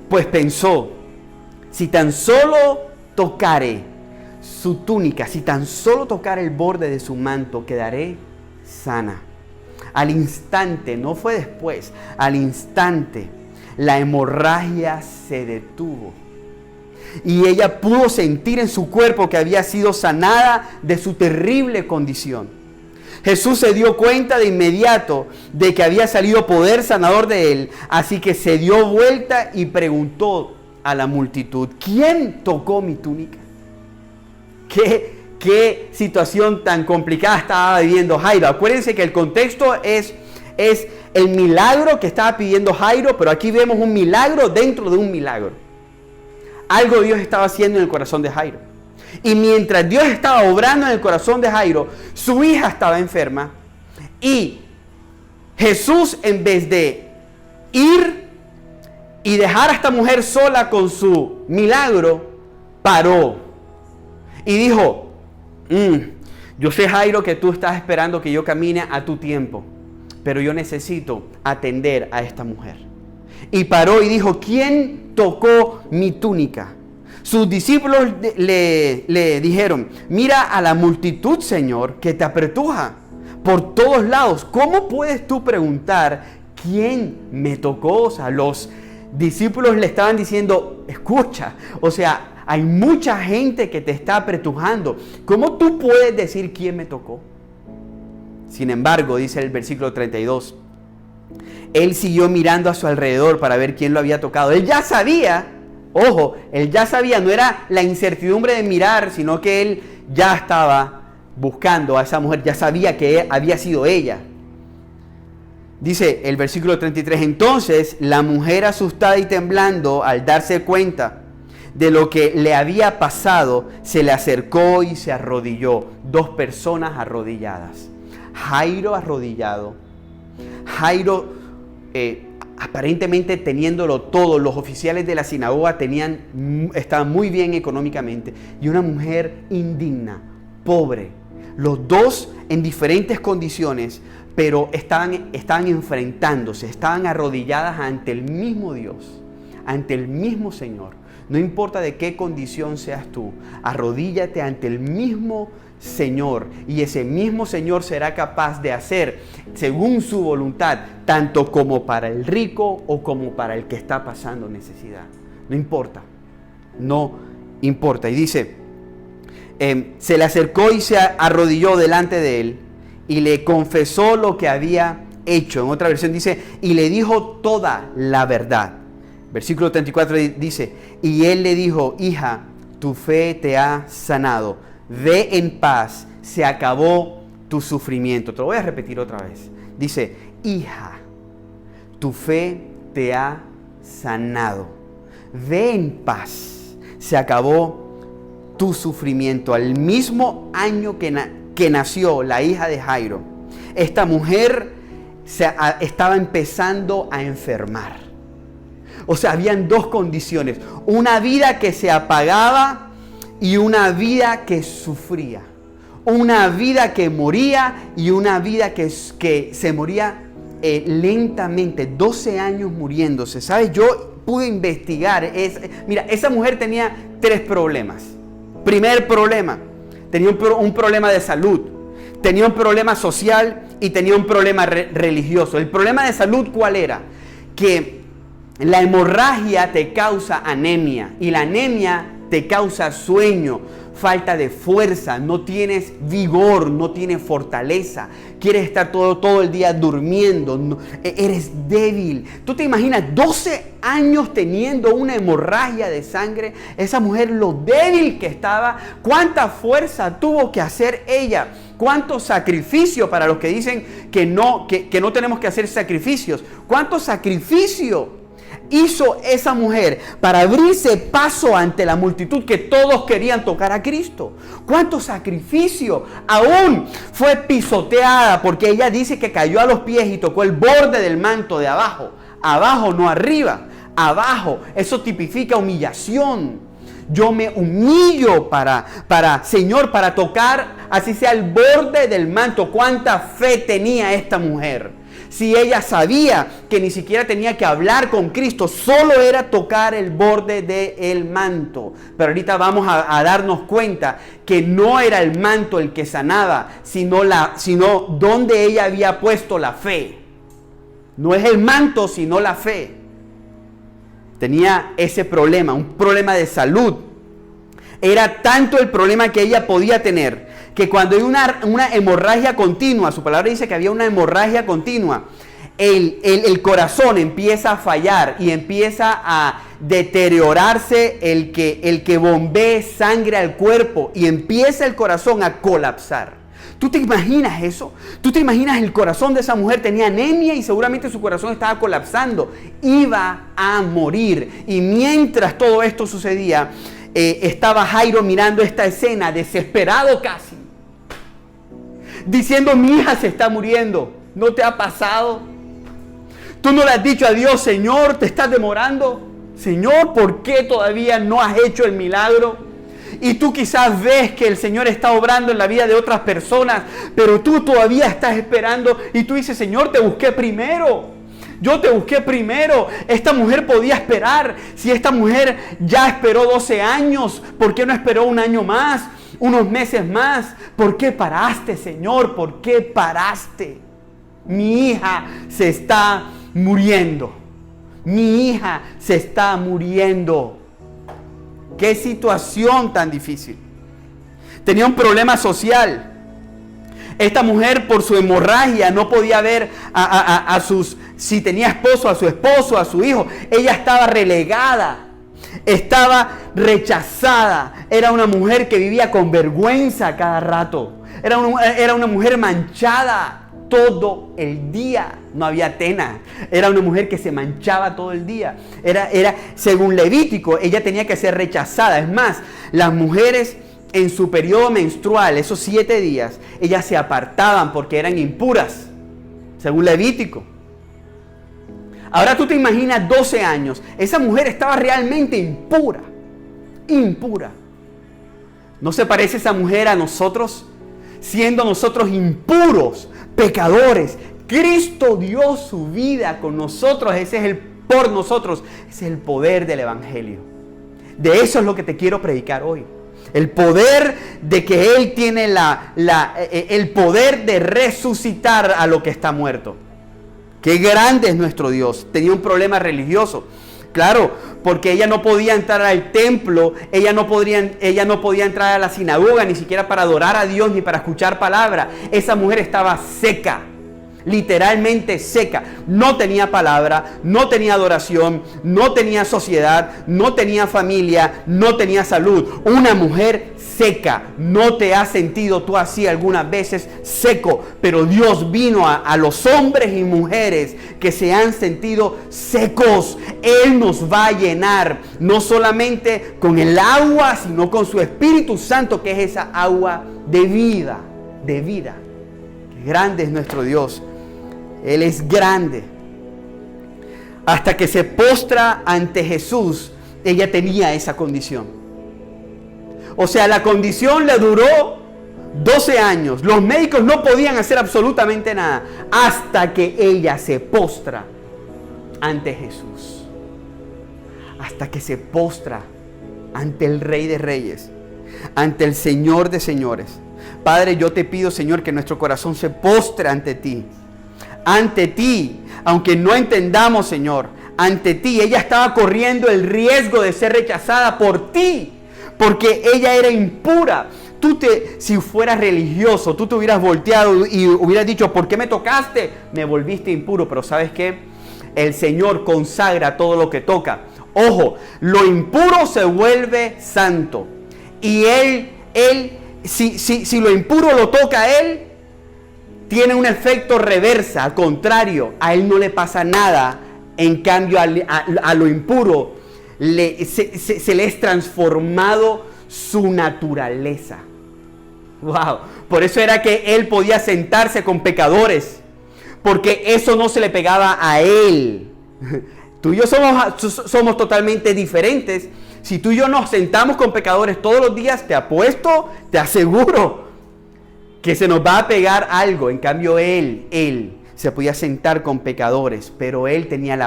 Pues pensó, si tan solo tocare su túnica, si tan solo tocare el borde de su manto, quedaré sana. Al instante, no fue después, al instante, la hemorragia se detuvo. Y ella pudo sentir en su cuerpo que había sido sanada de su terrible condición. Jesús se dio cuenta de inmediato de que había salido poder sanador de él, así que se dio vuelta y preguntó a la multitud: ¿quién tocó mi túnica? ¿Qué situación tan complicada estaba viviendo Jairo? Acuérdense que el contexto es el milagro que estaba pidiendo Jairo, pero aquí vemos un milagro dentro de un milagro. Algo Dios estaba haciendo en el corazón de Jairo. Y mientras Dios estaba obrando en el corazón de Jairo, su hija estaba enferma. Y Jesús, en vez de ir y dejar a esta mujer sola con su milagro, paró y dijo: yo sé, Jairo, que tú estás esperando que yo camine a tu tiempo, pero yo necesito atender a esta mujer. Y paró y dijo: ¿quién tocó mi túnica? Sus discípulos le dijeron: mira a la multitud, Señor, que te apretuja por todos lados. ¿Cómo puedes tú preguntar quién me tocó? O sea, los discípulos le estaban diciendo: escucha, o sea, hay mucha gente que te está apretujando. ¿Cómo tú puedes decir quién me tocó? Sin embargo, dice el versículo 32, él siguió mirando a su alrededor para ver quién lo había tocado. Él ya sabía, ojo, él ya sabía, no era la incertidumbre de mirar, sino que él ya estaba buscando a esa mujer, ya sabía que había sido ella. Dice el versículo 33, entonces la mujer, asustada y temblando al darse cuenta de lo que le había pasado, se le acercó y se arrodilló. Dos personas arrodilladas. Jairo arrodillado. Jairo aparentemente teniéndolo todo. Los oficiales de la sinagoga estaban muy bien económicamente. Y una mujer indigna, pobre. Los dos en diferentes condiciones, pero estaban enfrentándose, estaban arrodilladas ante el mismo Dios, ante el mismo Señor. No importa de qué condición seas tú, arrodíllate ante el mismo Señor, y ese mismo Señor será capaz de hacer según su voluntad, tanto como para el rico o como para el que está pasando necesidad. No importa, no importa. Y dice, se le acercó y se arrodilló delante de él y le confesó lo que había hecho. En otra versión dice, y le dijo toda la verdad. Versículo 34 dice, y él le dijo, hija, tu fe te ha sanado, ve en paz, se acabó tu sufrimiento. Te lo voy a repetir otra vez. Dice, hija, tu fe te ha sanado, ve en paz, se acabó tu sufrimiento. Al mismo año que nació la hija de Jairo, esta mujer estaba empezando a enfermar. O sea, habían dos condiciones, una vida que se apagaba y una vida que sufría, una vida que moría y una vida que se moría lentamente, 12 años muriéndose. ¿Sabes? Yo pude investigar, mira, esa mujer tenía 3 problemas. Primer problema, tenía un problema de salud, tenía un problema social y tenía un problema religioso. El problema de salud, ¿cuál era? Que la hemorragia te causa anemia y la anemia te causa sueño, falta de fuerza, no tienes vigor, no tienes fortaleza, quieres estar todo el día durmiendo, eres débil. ¿Tú te imaginas 12 años teniendo una hemorragia de sangre? Esa mujer, lo débil que estaba, cuánta fuerza tuvo que hacer ella, cuánto sacrificio para los que dicen que no tenemos que hacer sacrificios, cuánto sacrificio hizo esa mujer para abrirse paso ante la multitud que todos querían tocar a Cristo. ¡Cuánto sacrificio! Aún fue pisoteada porque ella dice que cayó a los pies y tocó el borde del manto de abajo. Abajo, no arriba. Abajo. Eso tipifica humillación. Yo me humillo Señor, para tocar, así sea el borde del manto. ¿Cuánta fe tenía esta mujer? Si ella sabía que ni siquiera tenía que hablar con Cristo, solo era tocar el borde del manto. Pero ahorita vamos a darnos cuenta que no era el manto el que sanaba, sino donde ella había puesto la fe. No es el manto, sino la fe. Tenía ese problema, un problema de salud. Era tanto el problema que ella podía tener, que cuando hay una hemorragia continua, su palabra dice que había una hemorragia continua, el corazón empieza a fallar y empieza a deteriorarse el que bombee sangre al cuerpo y empieza el corazón a colapsar. ¿Tú te imaginas eso? ¿Tú te imaginas el corazón de esa mujer? Tenía anemia y seguramente su corazón estaba colapsando. Iba a morir. Y mientras todo esto sucedía, estaba Jairo mirando esta escena, desesperado casi, diciendo, mi hija se está muriendo. ¿No te ha pasado? ¿Tú no le has dicho a Dios, Señor, te estás demorando? Señor, ¿por qué todavía no has hecho el milagro? Y tú quizás ves que el Señor está obrando en la vida de otras personas, pero tú todavía estás esperando y tú dices, Señor, te busqué primero. Yo te busqué primero. Esta mujer podía esperar. Si esta mujer ya esperó 12 años, ¿por qué no esperó un año más? Unos meses más. ¿Por qué paraste, Señor? ¿Por qué paraste? Mi hija se está muriendo. Mi hija se está muriendo. Qué situación tan difícil. Tenía un problema social. Esta mujer, por su hemorragia, no podía ver si tenía esposo, a su esposo, a su hijo. Ella estaba relegada, estaba rechazada. Era una mujer que vivía con vergüenza cada rato. Era una mujer manchada todo el día. No había tena. Era una mujer que se manchaba todo el día. Según Levítico, ella tenía que ser rechazada. Es más, las mujeres en su periodo menstrual, esos 7 días, ellas se apartaban porque eran impuras, según Levítico. Ahora tú te imaginas 12 años, esa mujer estaba realmente impura, impura. ¿No se parece esa mujer a nosotros? Siendo nosotros impuros, pecadores, Cristo dio su vida con nosotros, por nosotros, ese es el poder del Evangelio. De eso es lo que te quiero predicar hoy. El poder de que Él tiene el poder de resucitar a lo que está muerto. Qué grande es nuestro Dios. Tenía un problema religioso. Claro, porque ella no podía entrar al templo, ella no podía entrar a la sinagoga, ni siquiera para adorar a Dios, ni para escuchar palabra. Esa mujer estaba seca, literalmente seca. No tenía palabra, no tenía adoración, no tenía sociedad, no tenía familia, no tenía salud. Una mujer seca. ¿No te has sentido tú así algunas veces seco? Pero Dios vino a los hombres y mujeres que se han sentido secos. Él nos va a llenar no solamente con el agua, sino con su Espíritu Santo, que es esa agua de vida, de vida. Qué grande es nuestro Dios. Él es grande. Hasta que se postra ante Jesús, ella tenía esa condición. O sea, la condición le duró 12 años. Los médicos no podían hacer absolutamente nada hasta que ella se postra ante Jesús. Hasta que se postra ante el Rey de Reyes, ante el Señor de Señores. Padre, yo te pido, Señor, que nuestro corazón se postre ante ti. Ante ti, aunque no entendamos, Señor, ante ti. Ella estaba corriendo el riesgo de ser rechazada por ti, porque ella era impura. Si fueras religioso, tú te hubieras volteado y hubieras dicho, ¿por qué me tocaste? Me volviste impuro. Pero ¿sabes qué? El Señor consagra todo lo que toca. Ojo, lo impuro se vuelve santo. Y si lo impuro lo toca a Él, tiene un efecto reversa. Al contrario, a Él no le pasa nada. En cambio, a lo impuro se le es transformado su naturaleza. Wow. Por eso era que Él podía sentarse con pecadores, porque eso no se le pegaba a Él. Tú y yo somos totalmente diferentes. Si tú y yo nos sentamos con pecadores todos los días, te apuesto, te aseguro que se nos va a pegar algo. En cambio, Él se podía sentar con pecadores, pero Él tenía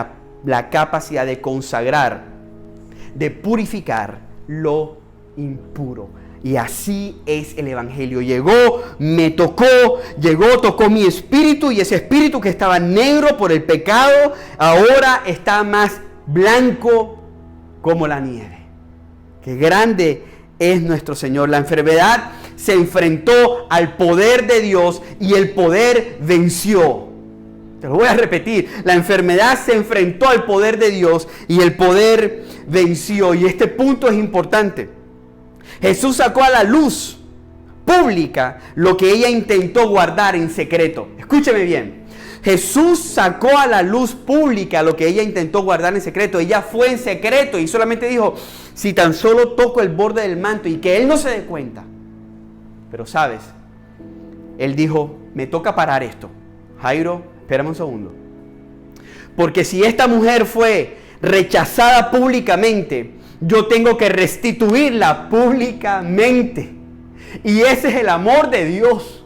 la capacidad de consagrar, de purificar lo impuro. Y así es el Evangelio. Tocó mi espíritu, y ese espíritu que estaba negro por el pecado, ahora está más blanco como la nieve. Qué grande es nuestro Señor. La enfermedad se enfrentó al poder de Dios y el poder venció. Te lo voy a repetir. La enfermedad se enfrentó al poder de Dios y el poder venció. Y este punto es importante. Jesús sacó a la luz pública lo que ella intentó guardar en secreto. Escúcheme bien. Jesús sacó a la luz pública lo que ella intentó guardar en secreto. Ella fue en secreto y solamente dijo, si tan solo toco el borde del manto, y que Él no se dé cuenta. Pero sabes, Él dijo, me toca parar esto. Jairo, espérame un segundo. Porque si esta mujer fue rechazada públicamente, yo tengo que restituirla públicamente. Y ese es el amor de Dios.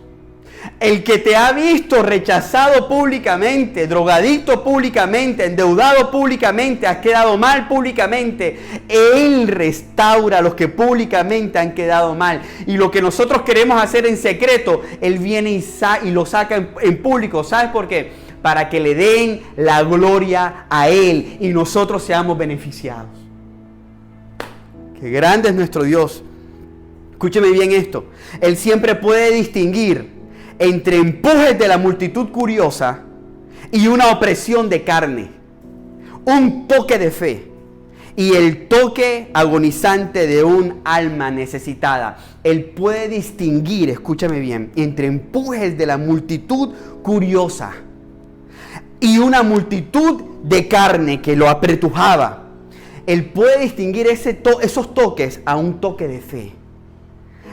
El que te ha visto rechazado públicamente, drogadicto públicamente, endeudado públicamente, has quedado mal públicamente, Él restaura a los que públicamente han quedado mal. Y lo que nosotros queremos hacer en secreto, Él viene y lo saca en público. ¿Sabes por qué? Para que le den la gloria a Él y nosotros seamos beneficiados. Qué grande es nuestro Dios. Escúcheme bien esto. Él siempre puede distinguir entre empujes de la multitud curiosa y una opresión de carne, un toque de fe y el toque agonizante de un alma necesitada. Él puede distinguir, escúchame bien, entre empujes de la multitud curiosa y una multitud de carne que lo apretujaba. Él puede distinguir esos toques a un toque de fe,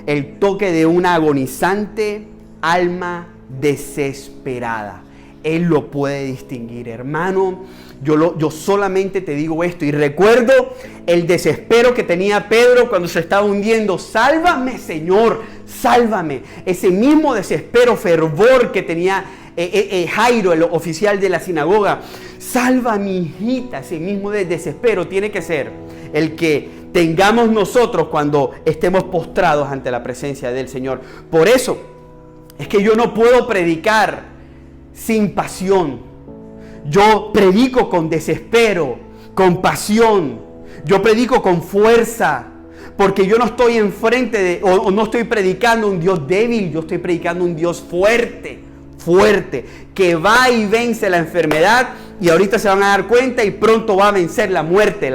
el toque de una agonizante alma desesperada. Él lo puede distinguir, hermano. Yo solamente te digo esto y recuerdo el desespero que tenía Pedro cuando se estaba hundiendo. Sálvame, Señor, sálvame. Ese mismo desespero, fervor que tenía Jairo, el oficial de la sinagoga. Salva a mi hijita. Ese mismo desespero tiene que ser el que tengamos nosotros cuando estemos postrados ante la presencia del Señor. Por eso es que yo no puedo predicar sin pasión. Yo predico con desespero, con pasión. Yo predico con fuerza. Porque yo no estoy enfrente de, o no estoy predicando un Dios débil, yo estoy predicando un Dios fuerte, que va y vence la enfermedad, y ahorita se van a dar cuenta y pronto va a vencer la muerte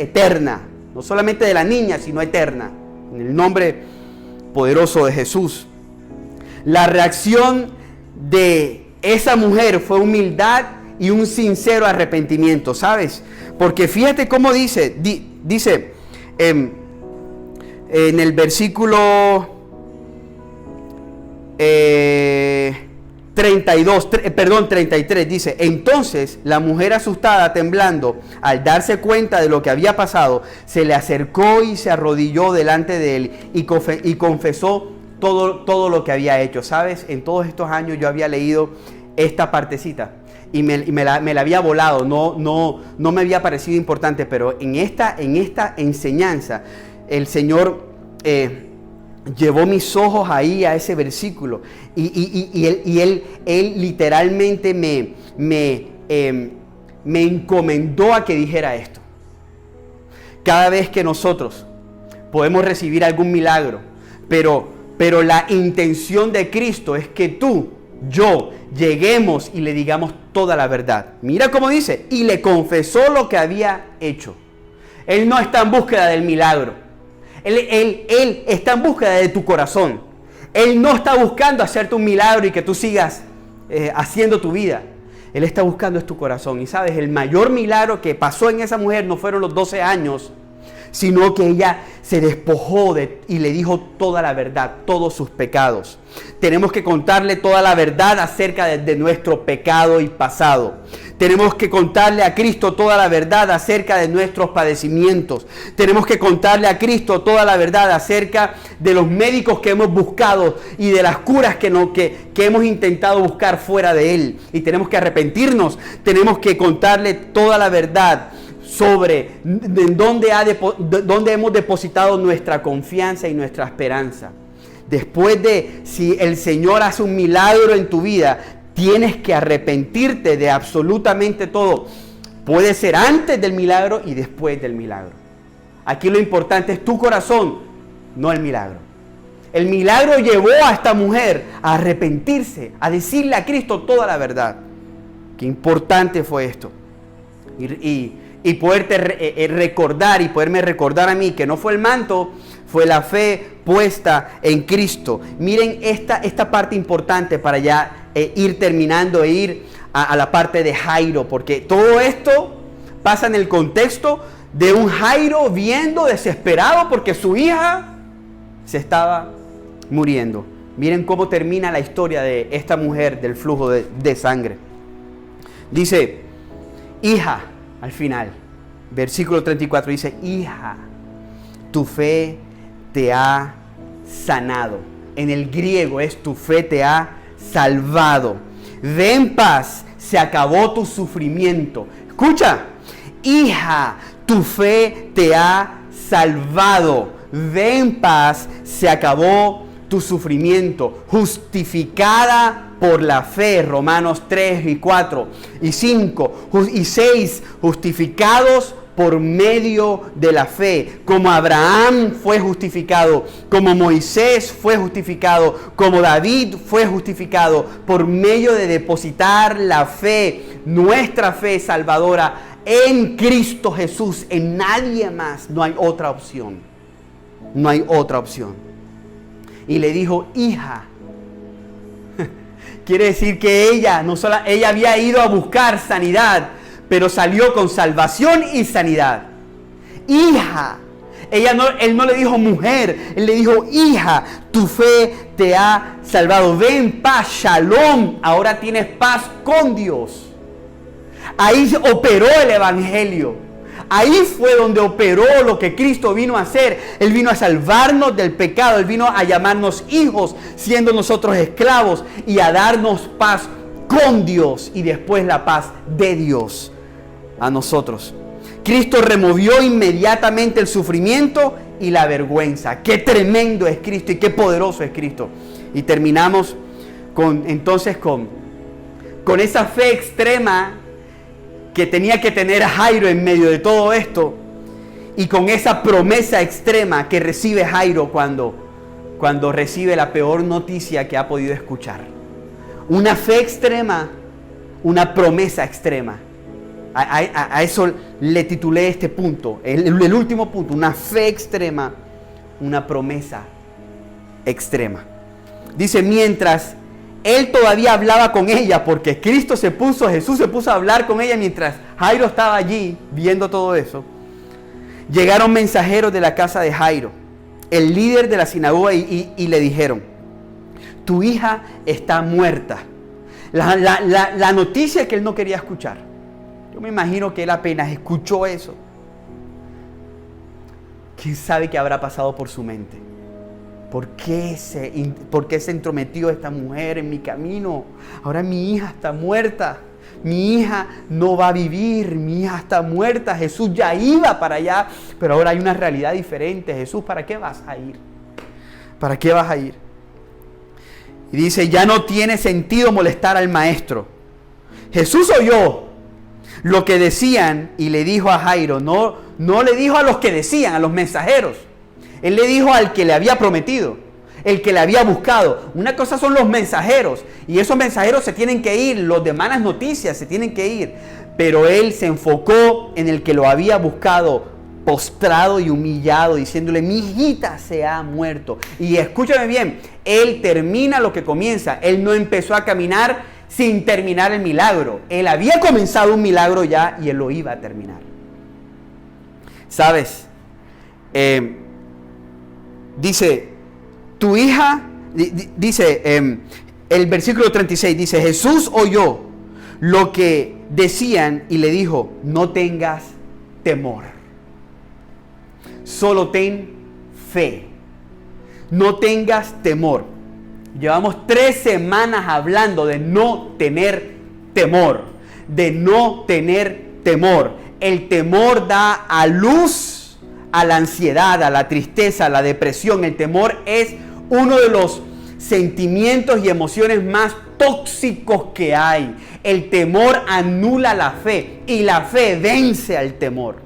eterna, no solamente de la niña, sino eterna, en el nombre poderoso de Jesús. La reacción de esa mujer fue humildad y un sincero arrepentimiento, ¿sabes? Porque fíjate cómo dice en el versículo 33, dice: entonces la mujer, asustada, temblando, al darse cuenta de lo que había pasado, se le acercó y se arrodilló delante de él y confesó todo lo que había hecho. ¿Sabes? En todos estos años yo había leído esta partecita y me la había volado, no me había parecido importante, pero en esta enseñanza el Señor llevó mis ojos ahí a ese versículo y él literalmente me encomendó a que dijera esto. Cada vez que nosotros podemos recibir algún milagro, pero la intención de Cristo es que yo lleguemos y le digamos toda la verdad. Mira cómo dice: y le confesó lo que había hecho. Él no está en búsqueda del milagro. Él está en búsqueda de tu corazón. Él no está buscando hacerte un milagro y que tú sigas haciendo tu vida. Él está buscando es tu corazón. Y sabes, el mayor milagro que pasó en esa mujer no fueron los 12 años, sino que ella se despojó y le dijo toda la verdad, todos sus pecados. Tenemos que contarle toda la verdad acerca de nuestro pecado y pasado. Tenemos que contarle a Cristo toda la verdad acerca de nuestros padecimientos. Tenemos que contarle a Cristo toda la verdad acerca de los médicos que hemos buscado y de las curas que hemos intentado buscar fuera de Él. Y tenemos que arrepentirnos. Tenemos que contarle toda la verdad sobre dónde hemos depositado nuestra confianza y nuestra esperanza. Después si el Señor hace un milagro en tu vida, tienes que arrepentirte de absolutamente todo. Puede ser antes del milagro y después del milagro. Aquí lo importante es tu corazón, no el milagro. El milagro llevó a esta mujer a arrepentirse, a decirle a Cristo toda la verdad. Qué importante fue esto. Y poderte recordar y poderme recordar a mí que no fue el manto, fue la fe puesta en Cristo. Miren esta parte importante para ya ir terminando e ir a la parte de Jairo, porque todo esto pasa en el contexto de un Jairo viendo desesperado porque su hija se estaba muriendo. Miren cómo termina la historia de esta mujer del flujo de sangre. Dice: hija, al final, versículo 34 dice: hija, tu fe te ha sanado. En el griego es: tu fe te ha salvado. Ve en paz, se acabó tu sufrimiento. Escucha: hija, tu fe te ha salvado. Ve en paz, se acabó tu sufrimiento. Justificada por la fe, Romanos 3 y 4 y 5 y 6, justificados por medio de la fe, como Abraham fue justificado, como Moisés fue justificado, como David fue justificado, por medio de depositar la fe, nuestra fe salvadora en Cristo Jesús, en nadie más. No hay otra opción. No hay otra opción. Y le dijo: hija. Quiere decir que ella había ido a buscar sanidad, pero salió con salvación y sanidad. Hija. Él no le dijo mujer, él le dijo: hija, tu fe te ha salvado. Ve en paz, shalom. Ahora tienes paz con Dios. Ahí operó el evangelio. Ahí fue donde operó lo que Cristo vino a hacer. Él vino a salvarnos del pecado. Él vino a llamarnos hijos, siendo nosotros esclavos, y a darnos paz con Dios y después la paz de Dios a nosotros. Cristo removió inmediatamente el sufrimiento y la vergüenza. Qué tremendo es Cristo y qué poderoso es Cristo. Y terminamos con esa fe extrema que tenía que tener Jairo en medio de todo esto, y con esa promesa extrema que recibe Jairo cuando recibe la peor noticia que ha podido escuchar. Una fe extrema, una promesa extrema. A eso le titulé este punto, el último punto, una fe extrema, una promesa extrema. Dice, mientras él todavía hablaba con ella, porque Jesús se puso a hablar con ella mientras Jairo estaba allí viendo todo eso. Llegaron mensajeros de la casa de Jairo, el líder de la sinagoga, y le dijeron, tu hija está muerta. La noticia que él no quería escuchar. Yo me imagino que él apenas escuchó eso. ¿Quién sabe qué habrá pasado por su mente? ¿Por qué se entrometió esta mujer en mi camino? Ahora mi hija está muerta. Mi hija no va a vivir. Mi hija está muerta. Jesús ya iba para allá, pero ahora hay una realidad diferente. Jesús, ¿para qué vas a ir? ¿Para qué vas a ir? Y dice, ya no tiene sentido molestar al maestro. Jesús oyó lo que decían y le dijo a Jairo, no le dijo a los que decían, a los mensajeros. Él le dijo al que le había prometido, el que le había buscado. Una cosa son los mensajeros, y esos mensajeros se tienen que ir, los de malas noticias se tienen que ir. Pero él se enfocó en el que lo había buscado, postrado y humillado, diciéndole, mi hijita se ha muerto. Y escúchame bien, él termina lo que comienza. Él no empezó a caminar sin terminar el milagro. Él había comenzado un milagro ya y él lo iba a terminar. ¿Sabes? Dice, tu hija, el versículo 36 dice, Jesús oyó lo que decían y le dijo, no tengas temor, solo ten fe, no tengas temor. Llevamos 3 semanas hablando de no tener temor, de no tener temor. El temor da a luz a la ansiedad, a la tristeza, a la depresión. El temor es uno de los sentimientos y emociones más tóxicos que hay. El temor anula la fe y la fe vence al temor.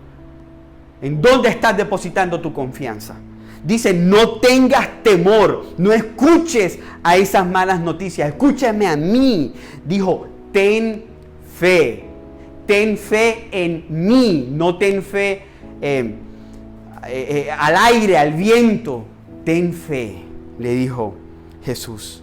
¿En dónde estás depositando tu confianza? Dice, no tengas temor, no escuches a esas malas noticias, escúchame a mí. Dijo, ten fe en mí, no ten fe al aire, al viento. Ten fe, le dijo Jesús.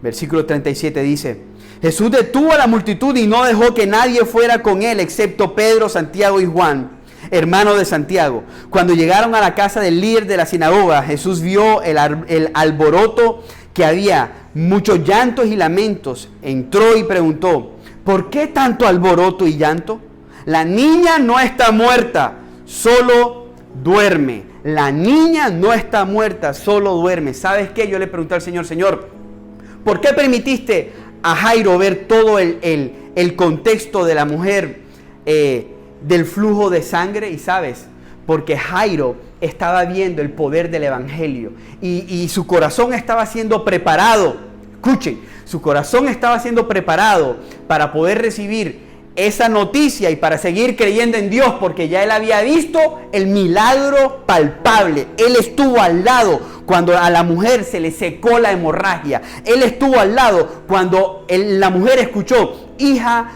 Versículo 37 dice, Jesús detuvo a la multitud y no dejó que nadie fuera con él, excepto Pedro, Santiago y Juan, hermano de Santiago. Cuando llegaron a la casa del líder de la sinagoga, Jesús vio el alboroto que había, muchos llantos y lamentos. Entró y preguntó, ¿por qué tanto alboroto y llanto? La niña no está muerta, solo duerme. La niña no está muerta, solo duerme. ¿Sabes qué? Yo le pregunté al Señor, Señor, ¿por qué permitiste a Jairo ver todo el contexto de la mujer del flujo de sangre? Y sabes, porque Jairo estaba viendo el poder del evangelio y su corazón estaba siendo preparado. Escuchen, su corazón estaba siendo preparado para poder recibir esa noticia y para seguir creyendo en Dios, porque ya él había visto el milagro palpable. Él estuvo al lado cuando a la mujer se le secó la hemorragia. Él estuvo al lado cuando la mujer escuchó, hija,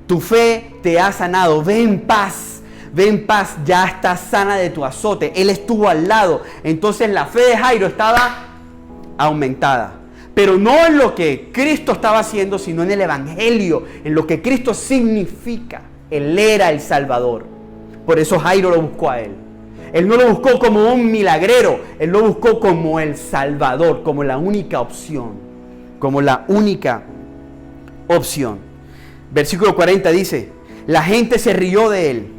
tu fe te ha sanado, ve en paz, ya estás sana de tu azote. Él estuvo al lado. Entonces la fe de Jairo estaba aumentada. Pero no en lo que Cristo estaba haciendo, sino en el evangelio, en lo que Cristo significa. Él era el Salvador. Por eso Jairo lo buscó a él. Él no lo buscó como un milagrero, él lo buscó como el Salvador, como la única opción. Como la única opción. Versículo 40 dice, la gente se rió de él,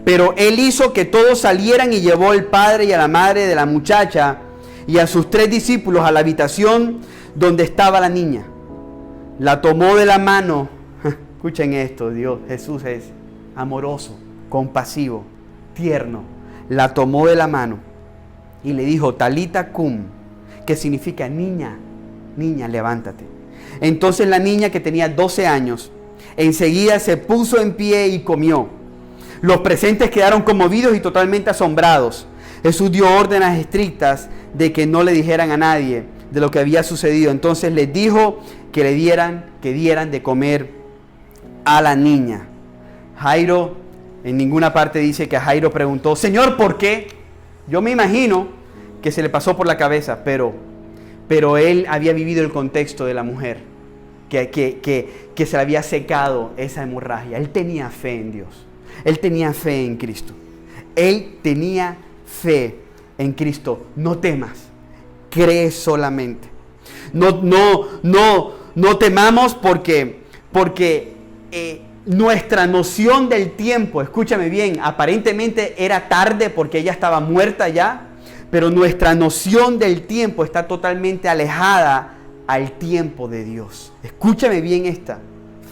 pero él hizo que todos salieran y llevó al padre y a la madre de la muchacha y a sus 3 discípulos a la habitación donde estaba la niña. La tomó de la mano. Escuchen esto, Dios, Jesús es amoroso compasivo, tierno, la tomó de la mano y le dijo, Talita cum, que significa niña, niña, levántate. Entonces la niña, que tenía 12 años, enseguida se puso en pie y comió. Los presentes quedaron conmovidos y totalmente asombrados. Jesús dio órdenes estrictas de que no le dijeran a nadie de lo que había sucedido. Entonces les dijo que dieran de comer a la niña. Jairo, en ninguna parte dice que Jairo preguntó, Señor, ¿por qué? Yo me imagino que se le pasó por la cabeza, pero él había vivido el contexto de la mujer, que se le había secado esa hemorragia. Él tenía fe en Dios. Él tenía fe en Cristo. Él tenía fe en Cristo. No temas. Cree solamente. No temamos porque nuestra noción del tiempo, escúchame bien, aparentemente era tarde porque ella estaba muerta ya, pero nuestra noción del tiempo está totalmente alejada al tiempo de Dios. Escúchame bien esta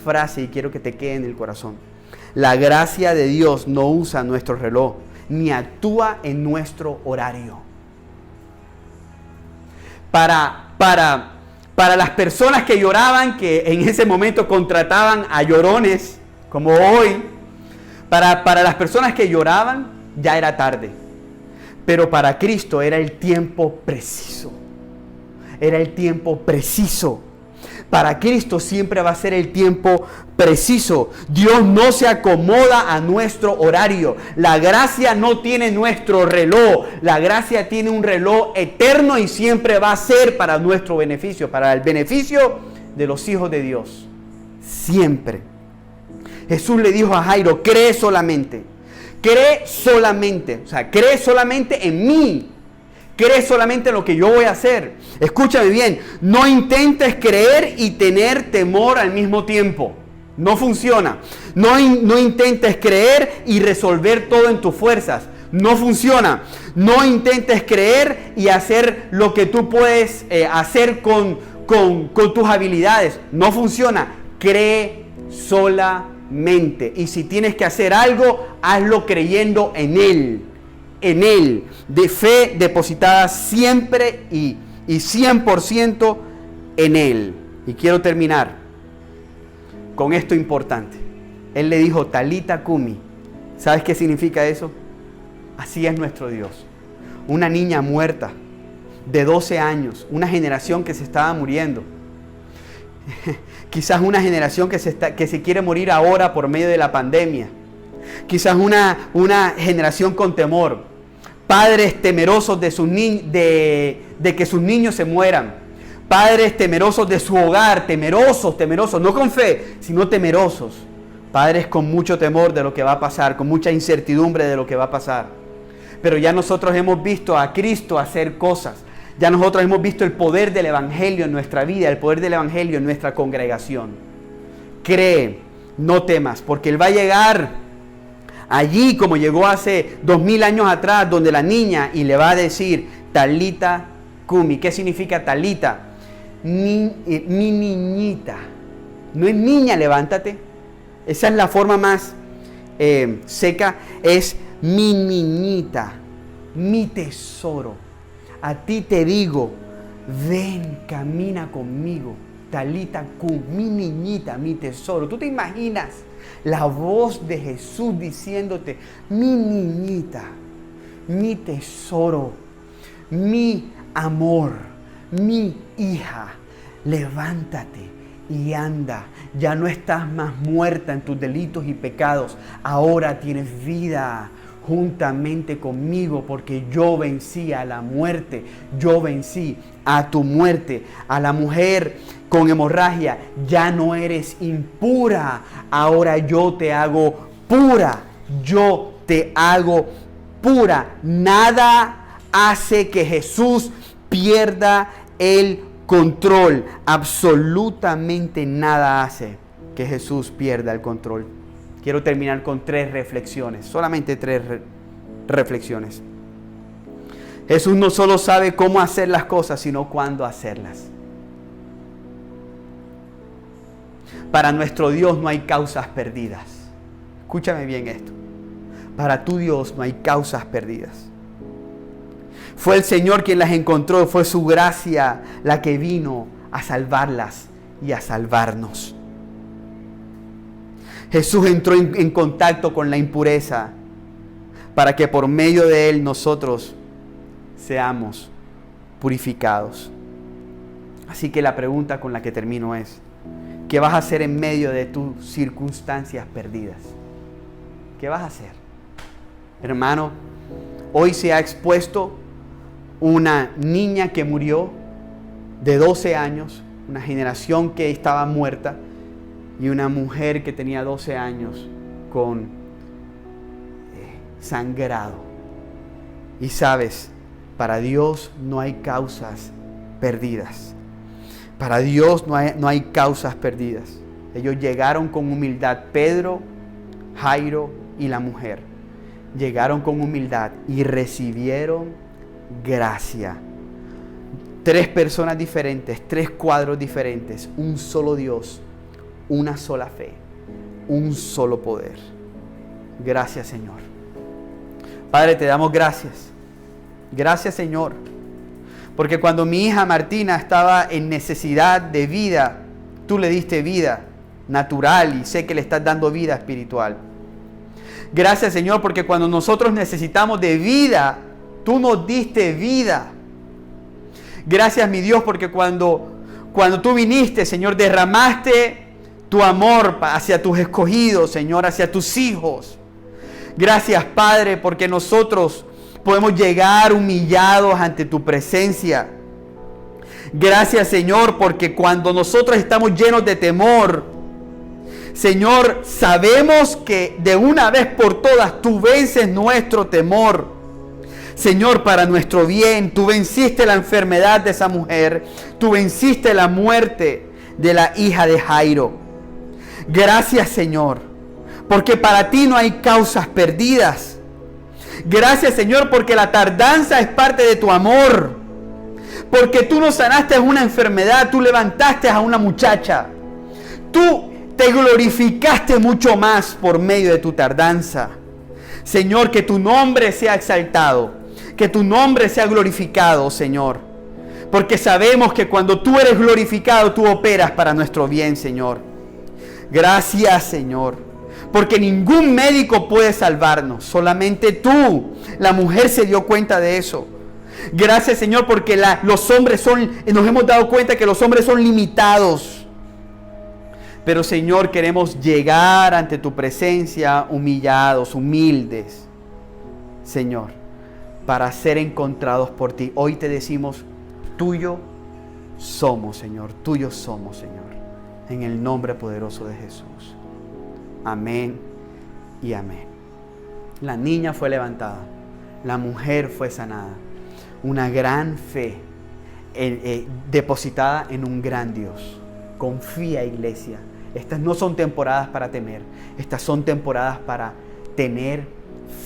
frase y quiero que te quede en el corazón. La gracia de Dios no usa nuestro reloj, ni actúa en nuestro horario. Para las personas que lloraban, que en ese momento contrataban a llorones, como hoy, para las personas que lloraban, ya era tarde. Pero para Cristo era el tiempo preciso. Era el tiempo preciso. Para Cristo siempre va a ser el tiempo preciso. Dios no se acomoda a nuestro horario. La gracia no tiene nuestro reloj. La gracia tiene un reloj eterno y siempre va a ser para nuestro beneficio, para el beneficio de los hijos de Dios. Siempre. Jesús le dijo a Jairo, cree solamente. Cree solamente. O sea, cree solamente en mí. Cree solamente en lo que yo voy a hacer. Escúchame bien, no intentes creer y tener temor al mismo tiempo. No funciona. No intentes creer y resolver todo en tus fuerzas. No funciona. No intentes creer y hacer lo que tú puedes hacer con tus habilidades. No funciona. Cree solamente. Y si tienes que hacer algo, hazlo creyendo en Él. En Él, de fe depositada siempre y 100% en Él. Y quiero terminar con esto importante. Él le dijo, Talita Cumi. ¿Sabes qué significa eso? Así es nuestro Dios. Una niña muerta de 12 años, una generación que se estaba muriendo. Quizás una generación que se quiere morir ahora por medio de la pandemia. Quizás una generación con temor. Padres temerosos de que sus niños se mueran. Padres temerosos de su hogar, temerosos, no con fe, sino temerosos. Padres con mucho temor de lo que va a pasar, con mucha incertidumbre de lo que va a pasar. Pero ya nosotros hemos visto a Cristo hacer cosas. Ya nosotros hemos visto el poder del Evangelio en nuestra vida, el poder del Evangelio en nuestra congregación. Cree, no temas, porque Él va a llegar allí como llegó hace 2000 años atrás, donde la niña, y le va a decir, Talita Cumi. ¿Qué significa Talita? Mi niñita. No es niña, levántate. Esa es la forma más seca. Es mi niñita, mi tesoro. A ti te digo, ven, camina conmigo. Talita Cumi, mi niñita, mi tesoro. ¿Tú te imaginas la voz de Jesús diciéndote, mi niñita, mi tesoro, mi amor, mi hija, levántate y anda? Ya no estás más muerta en tus delitos y pecados, ahora tienes vida juntamente conmigo, porque yo vencí a la muerte, yo vencí a tu muerte. A la mujer con hemorragia, ya no eres impura, ahora yo te hago pura, yo te hago pura. Nada hace que Jesús pierda el control, absolutamente nada hace que Jesús pierda el control. Quiero terminar con 3 reflexiones, solamente 3 reflexiones. Jesús no solo sabe cómo hacer las cosas, sino cuándo hacerlas. Para nuestro Dios no hay causas perdidas. Escúchame bien esto. Para tu Dios no hay causas perdidas. Fue el Señor quien las encontró, fue su gracia la que vino a salvarlas y a salvarnos. Jesús entró en contacto con la impureza para que por medio de Él nosotros seamos purificados. Así que la pregunta con la que termino es: ¿qué vas a hacer en medio de tus circunstancias perdidas? ¿Qué vas a hacer? Hermano, hoy se ha expuesto una niña que murió de 12 años, una generación que estaba muerta, y una mujer que tenía 12 años con sangrado. Y sabes, para Dios no hay causas perdidas. Para Dios no hay causas perdidas. Ellos llegaron con humildad. Pedro, Jairo y la mujer llegaron con humildad y recibieron gracia. 3 personas diferentes, 3 cuadros diferentes, un solo Dios, una sola fe, un solo poder. Gracias, Señor. Padre, te damos gracias. Gracias, Señor. Porque cuando mi hija Martina estaba en necesidad de vida, tú le diste vida natural y sé que le estás dando vida espiritual. Gracias, Señor, porque cuando nosotros necesitamos de vida, tú nos diste vida. Gracias, mi Dios, porque cuando tú viniste, Señor, derramaste tu amor hacia tus escogidos, Señor, hacia tus hijos. Gracias, Padre, porque nosotros podemos llegar humillados ante tu presencia. Gracias, Señor, porque cuando nosotros estamos llenos de temor, Señor, sabemos que de una vez por todas tú vences nuestro temor. Señor, para nuestro bien, tú venciste la enfermedad de esa mujer, tú venciste la muerte de la hija de Jairo. Gracias, Señor, porque para ti no hay causas perdidas. Gracias, Señor, porque la tardanza es parte de tu amor. Porque tú no sanaste una enfermedad, tú levantaste a una muchacha. Tú te glorificaste mucho más por medio de tu tardanza. Señor, que tu nombre sea exaltado, que tu nombre sea glorificado, Señor. Porque sabemos que cuando tú eres glorificado, tú operas para nuestro bien, Señor. Gracias, Señor. Porque ningún médico puede salvarnos, solamente tú. La mujer se dio cuenta de eso. Gracias, Señor, porque los hombres nos hemos dado cuenta que los hombres son limitados. Pero, Señor, queremos llegar ante tu presencia humillados, humildes, Señor, para ser encontrados por ti. Hoy te decimos, tuyo somos, Señor, tuyo somos, Señor, en el nombre poderoso de Jesús. Amén y amén. La niña fue levantada, la mujer fue sanada. Una gran fe depositada en un gran Dios. Confía, iglesia. Estas no son temporadas para temer. Estas son temporadas para tener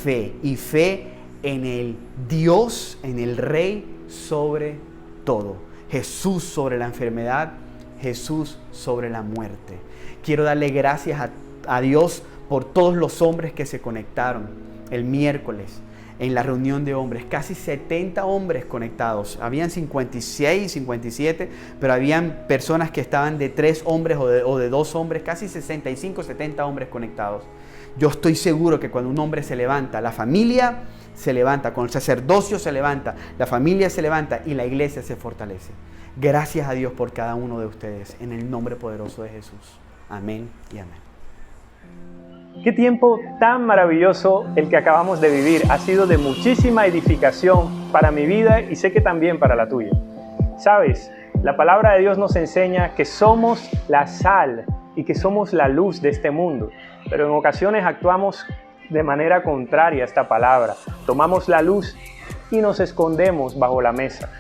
fe. Y fe en el Dios, en el Rey sobre todo. Jesús sobre la enfermedad. Jesús sobre la muerte. Quiero darle gracias a Dios por todos los hombres que se conectaron el miércoles en la reunión de hombres. Casi 70 hombres conectados. Habían 56, 57, pero habían personas que estaban de 3 hombres o de 2 hombres. Casi 65, 70 hombres conectados. Yo estoy seguro que cuando un hombre se levanta, la familia se levanta, con el sacerdocio se levanta, la familia se levanta y la iglesia se fortalece. Gracias a Dios por cada uno de ustedes, en el nombre poderoso de Jesús. Amén y amén. Qué tiempo tan maravilloso el que acabamos de vivir. Ha sido de muchísima edificación para mi vida y sé que también para la tuya. Sabes, la palabra de Dios nos enseña que somos la sal y que somos la luz de este mundo. Pero en ocasiones actuamos de manera contraria a esta palabra. Tomamos la luz y nos escondemos bajo la mesa.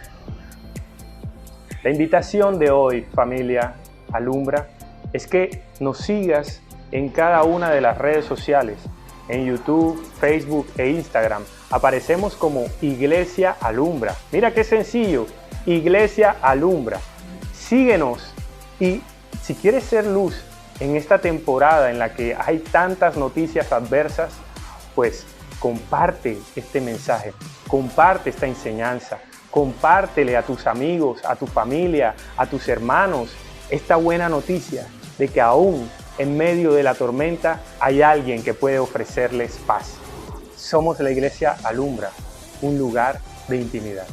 La invitación de hoy, familia Alumbra, es que nos sigas en cada una de las redes sociales, en YouTube, Facebook e Instagram. Aparecemos como Iglesia Alumbra. Mira qué sencillo, Iglesia Alumbra. Síguenos y si quieres ser luz en esta temporada en la que hay tantas noticias adversas, pues comparte este mensaje, comparte esta enseñanza, compártele a tus amigos, a tu familia, a tus hermanos, esta buena noticia de que aún en medio de la tormenta hay alguien que puede ofrecerles paz. Somos la Iglesia Alumbra, un lugar de intimidad.